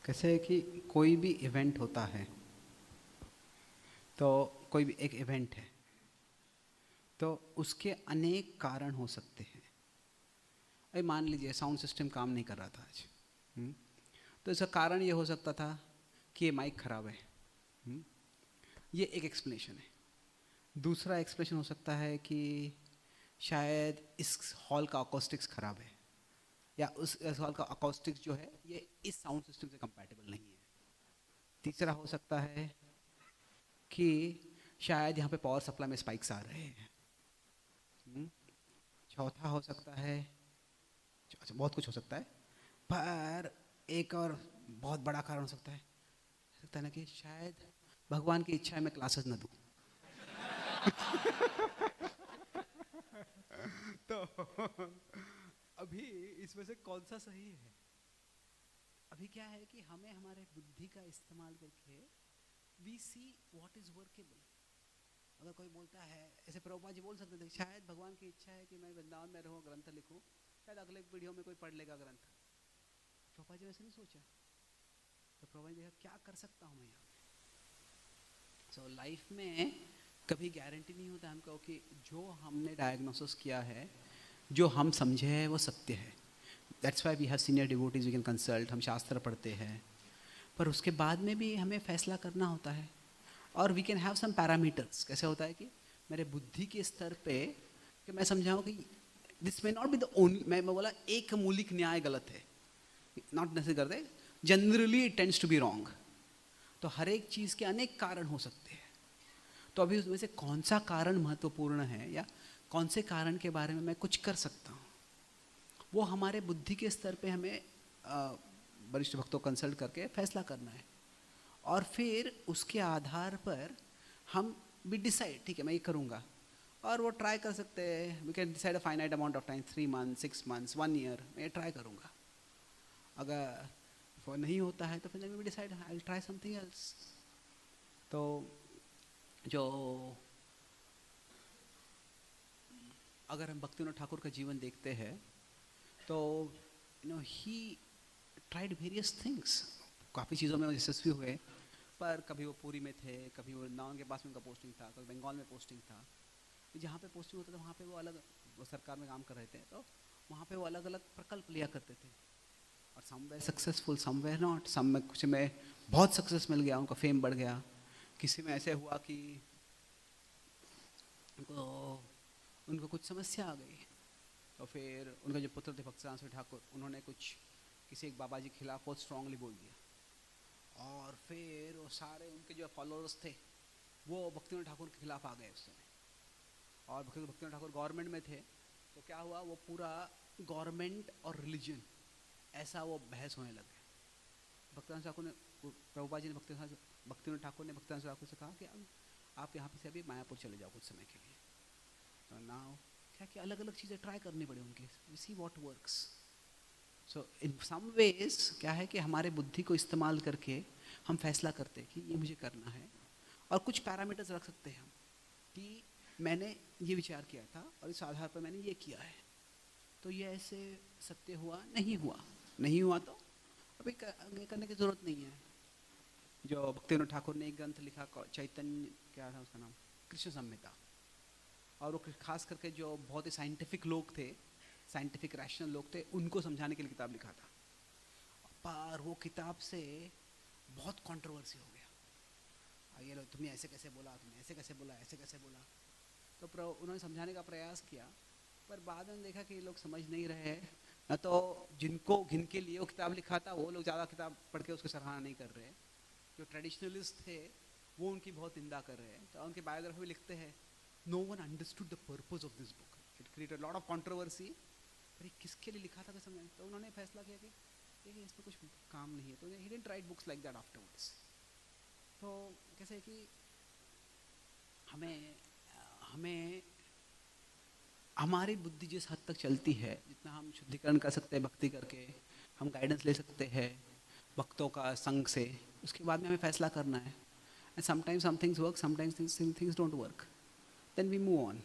कैसे है कि कोई भी इवेंट होता है, तो कोई भी एक इवेंट है तो उसके अनेक कारण हो सकते हैं. अरे मान लीजिए साउंड सिस्टम काम नहीं कर रहा था आज, तो इसका कारण ये हो सकता था कि ये माइक खराब है. ये एक एक्सप्लेनेशन है. दूसरा एक्सप्लेनेशन हो सकता है कि शायद इस हॉल का अकॉस्टिक्स खराब है, या उस हॉल का अकॉस्टिक्स जो है ये इस साउंड सिस्टम से कंपैटिबल नहीं है. तीसरा हो सकता है कि शायद यहाँ पे पावर सप्लाई में स्पाइक्स आ रहे हैं. चौथा हो सकता है, अच्छा बहुत कुछ हो सकता है, पर एक और बहुत बड़ा कारण हो सकता है ना कि शायद भगवान की इच्छा है मैं क्लासेस न दूं. तो अभी इसमें से कौन सा सही है? अभी क्या है कि हमें हमारे बुद्धि का इस्तेमाल करके we see what is workable. अगर कोई बोलता है, ऐसे प्रभुपाद जी बोल सकते थे शायद भगवान की इच्छा है कि मैं वृंदावन में रहूं, ग्रंथ लिखूं, शायद अगले पीढ़ियों में कोई पढ़ लेगा ग्रंथ. प्रभुपाद जी ने ऐसे नहीं सोचा. तो प्रभुपाद जी देखा क्या कर सकता हूँ मैं यहाँ. सो लाइफ में कभी गारंटी नहीं होता हमको कि जो हमने डायग्नोसिस किया है, जो हम समझे हैं वो सत्य है. That's why we have senior devotees we can consult. हम शास्त्र पढ़ते हैं, पर उसके बाद में भी हमें फैसला करना होता है. और we can have some parameters. कैसे होता है कि मेरे बुद्धि के स्तर पे कि मैं समझाऊँ कि this may not be the only, मैं बोला एक मूलिक न्याय गलत है, नॉट नेसेसरी कर दे, generally it tends to be wrong. तो हर एक चीज़ के अनेक कारण हो सकते हैं. तो अभी उसमें से कौन सा कारण महत्वपूर्ण है या कौन से कारण के बारे में मैं कुछ कर सकता हूँ, वो हमारे बुद्धि के स्तर पे हमें वरिष्ठ भक्तों कंसल्ट करके फैसला करना है. और फिर उसके आधार पर हम भी डिसाइड, ठीक है मैं ये करूँगा. और वो ट्राई कर सकते हैं. We can decide a finite amount of time, 3 months, 6 months, 1 year, मैं ये ट्राई करूँगा. अगर वो नहीं होता है तो फिर we decide I will try something else. तो जो अगर हम भक्तिविनोद ठाकुर का जीवन देखते हैं तो you know he tried various things. काफ़ी चीज़ों में वो यशस्वी हुए, पर कभी वो पुरी में थे, कभी वो वृंदावन के पास में उनका पोस्टिंग था, कभी बंगाल में पोस्टिंग था. जहाँ पे पोस्टिंग होता था वहाँ पे वो अलग, वो सरकार में काम कर रहे थे तो वहाँ पे वो अलग अलग प्रकल्प लिया करते थे. और समवेयर सक्सेसफुल, समवेयर नॉट. सम में कुछ में बहुत सक्सेस मिल गया, उनका फेम बढ़ गया. किसी में ऐसे हुआ कि उनको कुछ समस्या आ गई, तो फिर उनका जो पुत्र थे भक्तिसिद्धांत ठाकुर, उन्होंने कुछ किसी एक बाबा जी के खिलाफ बहुत स्ट्रांगली बोल दिया. और फिर वो सारे उनके जो फॉलोअर्स थे वो भक्तिविनोद ठाकुर के खिलाफ आ गए उस समय. और भक्तिविनोद ठाकुर गवर्नमेंट में थे, तो क्या हुआ, वो पूरा गवर्नमेंट और रिलीजन ऐसा वो बहस होने लग गया. भक्तिविनोद ठाकुर ने, प्रभुपाद जी ने भक्तिविनोद ठाकुर ने भक्तिविनोद ठाकुर से कहा कि आप यहाँ पे से अभी मायापुर चले जाओ कुछ समय के लिए. तो नाउ क्या कि अलग अलग चीज़ें ट्राई करनी पड़ी उनके. We see what works. So in some ways क्या है कि हमारे बुद्धि को इस्तेमाल करके हम फैसला करते हैं कि ये मुझे करना है. और कुछ पैरामीटर्स रख सकते हैं हम कि मैंने ये विचार किया था और इस आधार पर मैंने ये किया है, तो ये ऐसे सत्य हुआ, नहीं हुआ. नहीं हुआ तो अभी करने की ज़रूरत नहीं है. जो भक्तिविनोद ठाकुर ने एक ग्रंथ लिखा, चैतन्य, क्या था उसका नाम, कृष्ण संहिता. और वो खास करके जो बहुत ही साइंटिफिक लोग थे, साइंटिफिक रैशनल लोग थे, उनको समझाने के लिए किताब लिखा था. पर वो किताब से बहुत कंट्रोवर्सी हो गया. ये लोग तुमने ऐसे कैसे बोला, तुमने ऐसे कैसे बोला, ऐसे कैसे बोला. तो उन्होंने समझाने का प्रयास किया, पर बाद में देखा कि ये लोग समझ नहीं रहे हैं. न तो जिनके लिए वो किताब लिखा था वो लोग ज़्यादा किताब पढ़ के उसको सराहना नहीं कर रहे. जो ट्रेडिशनलिस्ट थे वो उनकी बहुत निंदा कर रहे हैं. तो उनके बायोग्राफी में लिखते हैं, no one understood the purpose of this book, it created lot of controversy. पर ये किसके लिए लिखा था कैसे समझ. तो उन्होंने फैसला किया कि देखिए इसमें कुछ काम नहीं है. तो he didn't right books like that afterwards. तो कैसे कि हमें हमारी बुद्धि जिस हद तक चलती है, जितना हम शुद्धिकरण कर सकते हैं भक्ति करके, हम गाइडेंस ले सकते हैं भक्तों का संग से, उसके बाद में हमें फैसला करना है. And sometimes some things work, sometimes things don't work, then we move on.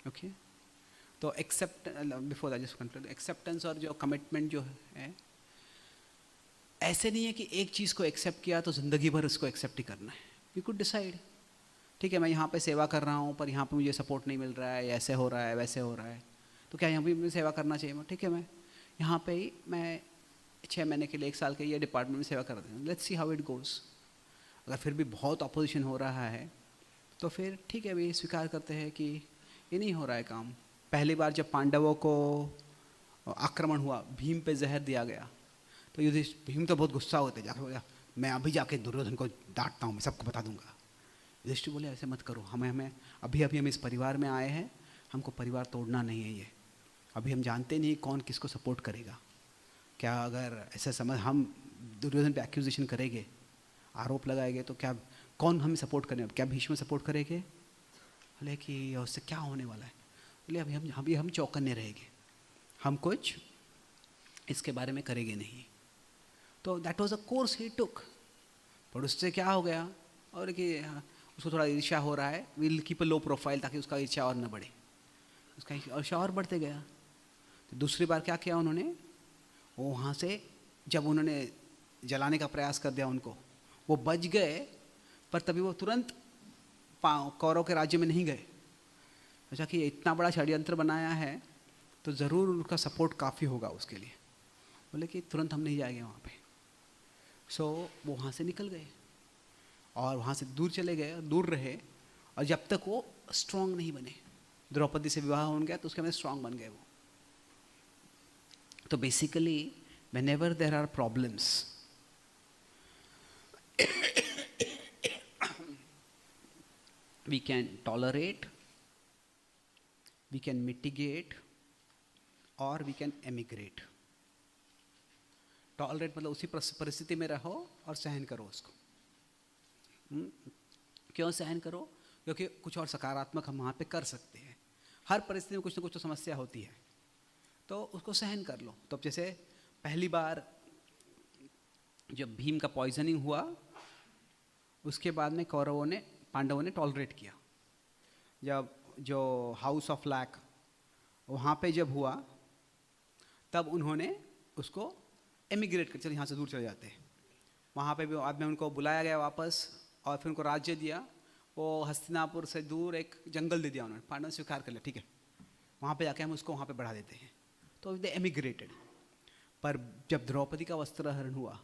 Okay, तो accept before that just conclude, acceptance और जो कमिटमेंट जो है, ऐसे नहीं है कि एक चीज़ को एक्सेप्ट किया तो ज़िंदगी भर उसको एक्सेप्ट ही करना है. यू कुड डिसाइड, ठीक है मैं यहाँ पे सेवा कर रहा हूँ पर यहाँ पे मुझे सपोर्ट नहीं मिल रहा है, ऐसे हो रहा है वैसे हो रहा है, तो क्या यहाँ भी मुझे सेवा करना चाहिए? ठीक है मैं यहाँ पे ही मैं 6 महीने के लिए 1 साल के ये डिपार्टमेंट में सेवा कर रहा हूँ, let's see how it goes. अगर फिर भी बहुत अपोजिशन हो रहा है तो फिर ठीक है, भी स्वीकार करते हैं कि ये नहीं हो रहा है काम. पहली बार जब पांडवों को आक्रमण हुआ, भीम पे जहर दिया गया, तो भीम तो बहुत गुस्सा होते, जाके बोला मैं अभी जाके दुर्योधन को डांटता हूँ, मैं सबको बता दूंगा. युधिष्ठिर बोले ऐसे मत करो, हमें अभी हम इस परिवार में आए हैं, हमको परिवार तोड़ना नहीं है. ये अभी हम जानते नहीं कौन किसको सपोर्ट करेगा. क्या अगर ऐसे समझ हम दुर्योधन पे एक्यूजेशन करेंगे, आरोप लगाएंगे, तो क्या कौन हमें सपोर्ट करें? क्या भीष्म सपोर्ट करेंगे? बोले कि उससे क्या होने वाला है? बोले अभी हम चौकन्ने रहेंगे, हम कुछ इसके बारे में करेंगे नहीं. तो दैट वाज अ कोर्स ही टुक. पर उससे क्या हो गया, और कि उसको थोड़ा ईर्ष्या हो रहा है, will keep a low profile ताकि उसका ईर्ष्या और न बढ़े. उसका ईर्ष्या और बढ़ते गया. तो दूसरी बार क्या किया उन्होंने, वो वहाँ से जब उन्होंने जलाने का प्रयास कर दिया उनको, वो बच गए, पर तभी वो तुरंत कौरव के राज्य में नहीं गए. अच्छा कि इतना बड़ा षड्यंत्र बनाया है तो ज़रूर उनका सपोर्ट काफ़ी होगा उसके लिए. बोले कि तुरंत हम नहीं जाएंगे वहाँ पे. सो वो वहाँ से निकल गए और वहाँ से दूर चले गए, दूर रहे, और जब तक वो स्ट्रांग नहीं बने. द्रौपदी से विवाह हो गया तो उसके बाद स्ट्रांग बन गए वो. तो basically whenever there are problems, we can tolerate, we can mitigate, or we can emigrate. Tolerate मतलब उसी परिस्थिति में रहो और सहन करो उसको. क्यों सहन करो? क्योंकि कुछ और सकारात्मक हम वहाँ पे कर सकते हैं. हर परिस्थिति में कुछ ना कुछ तो समस्या होती है, तो उसको सहन कर लो. तो जैसे पहली बार जब भीम का पॉइजनिंग हुआ, उसके बाद में पांडवों ने टॉलरेट किया. जब जो हाउस ऑफ लैक वहाँ पे जब हुआ, तब उन्होंने उसको एमिग्रेट कर, चलो यहाँ से दूर चले जाते हैं. वहाँ पे भी बाद में उनको बुलाया गया वापस, और फिर उनको राज्य दिया. वो हस्तिनापुर से दूर एक जंगल दे दिया उन्होंने. पांडव स्वीकार कर लिया, ठीक है वहाँ पे जाके हम उसको वहाँ पे बढ़ा देते हैं. तो दे एमिग्रेटेड. पर जब द्रौपदी का वस्त्रहरण हुआ,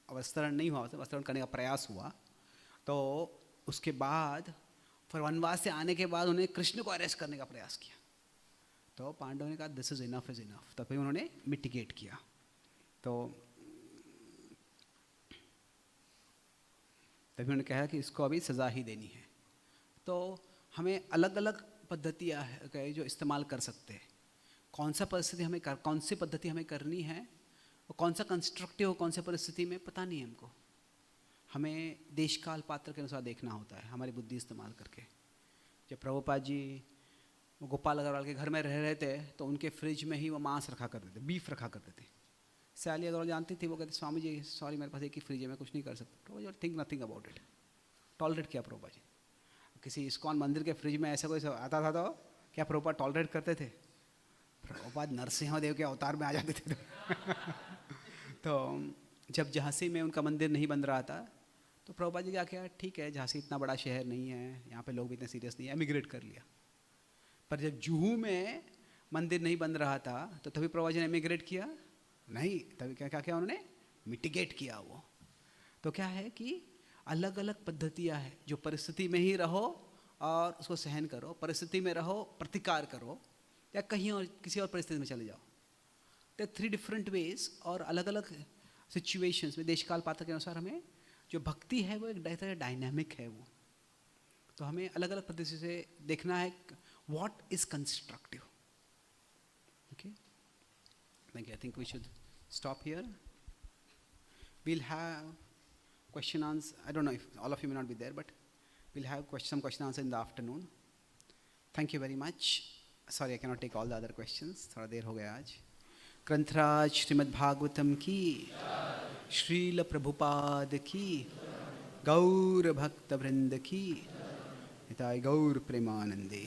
वस्त्रहरण नहीं हुआ, वस्त्रहरण करने का प्रयास हुआ, तो उसके बाद फिर वनवास से आने के बाद उन्हें कृष्ण को अरेस्ट करने का प्रयास किया. तो पांडवों ने कहा दिस इज इनफ. तब फिर उन्होंने मिटिगेट किया. तो तभी उन्होंने कहा कि इसको अभी सज़ा ही देनी है. तो हमें अलग अलग पद्धतियाँ है जो इस्तेमाल कर सकते हैं. कौन सी पद्धति हमें करनी है, और कौन सा कंस्ट्रक्टिव, कौन से परिस्थिति में पता नहीं है हमको. हमें देश काल पात्र के अनुसार देखना होता है, हमारी बुद्धि इस्तेमाल करके. जब प्रभुपाद जी वो गोपाल अग्रवाल के घर में रह रहे थे, तो उनके फ्रिज में ही वो मांस रखा करते थे, बीफ रखा करते थे. सैली अग्रवाल जानती थी, वो कहते स्वामी जी सॉरी मेरे पास एक ही फ्रिज है, मैं कुछ नहीं कर सकता. Prabhupada ji think nothing about it, tolerate किया प्रभुपाद जी. किसी इस्कॉन मंदिर के फ्रिज में ऐसा कोई आता था तो क्या प्रभुपाद टॉलरेट करते थे? प्रभुपाद नरसिंहदेव के अवतार में आ जाते थे. तो जब झांसी में उनका मंदिर नहीं बन रहा था, तो प्रभुपाद जी क्या किया, ठीक है झांसी इतना बड़ा शहर नहीं है, यहाँ पे लोग भी इतने सीरियस नहीं है, एमिग्रेट कर लिया. पर जब जुहू में मंदिर नहीं बन रहा था, तो तभी प्रभुपाद जी ने एमिग्रेट किया नहीं. तभी क्या क्या किया उन्होंने? मिटिगेट किया वो. तो क्या है कि अलग अलग पद्धतियाँ हैं, जो परिस्थिति में ही रहो और उसको सहन करो, परिस्थिति में रहो प्रतिकार करो, या कहीं और किसी और परिस्थिति में चले जाओ. तो 3 डिफरेंट वेज, और अलग अलग सिचुएशंस में देशकाल पात्र के अनुसार हमें जो भक्ति है वो एक डायनामिक है वो. तो हमें अलग अलग पद्धति से देखना है what is constructive. Okay, thank you. I think we should stop here. We'll have question answer. I don't know if all of you may not be there, but we'll have some question answer in the afternoon. Thank you very much. Sorry I cannot take all the other questions, थोड़ा देर हो गया आज. ग्रंथराज श्रीमद् भागवतम की, श्रील प्रभुपाद की, गौर भक्त वृंद की, हिताय गौर प्रेमानंदे.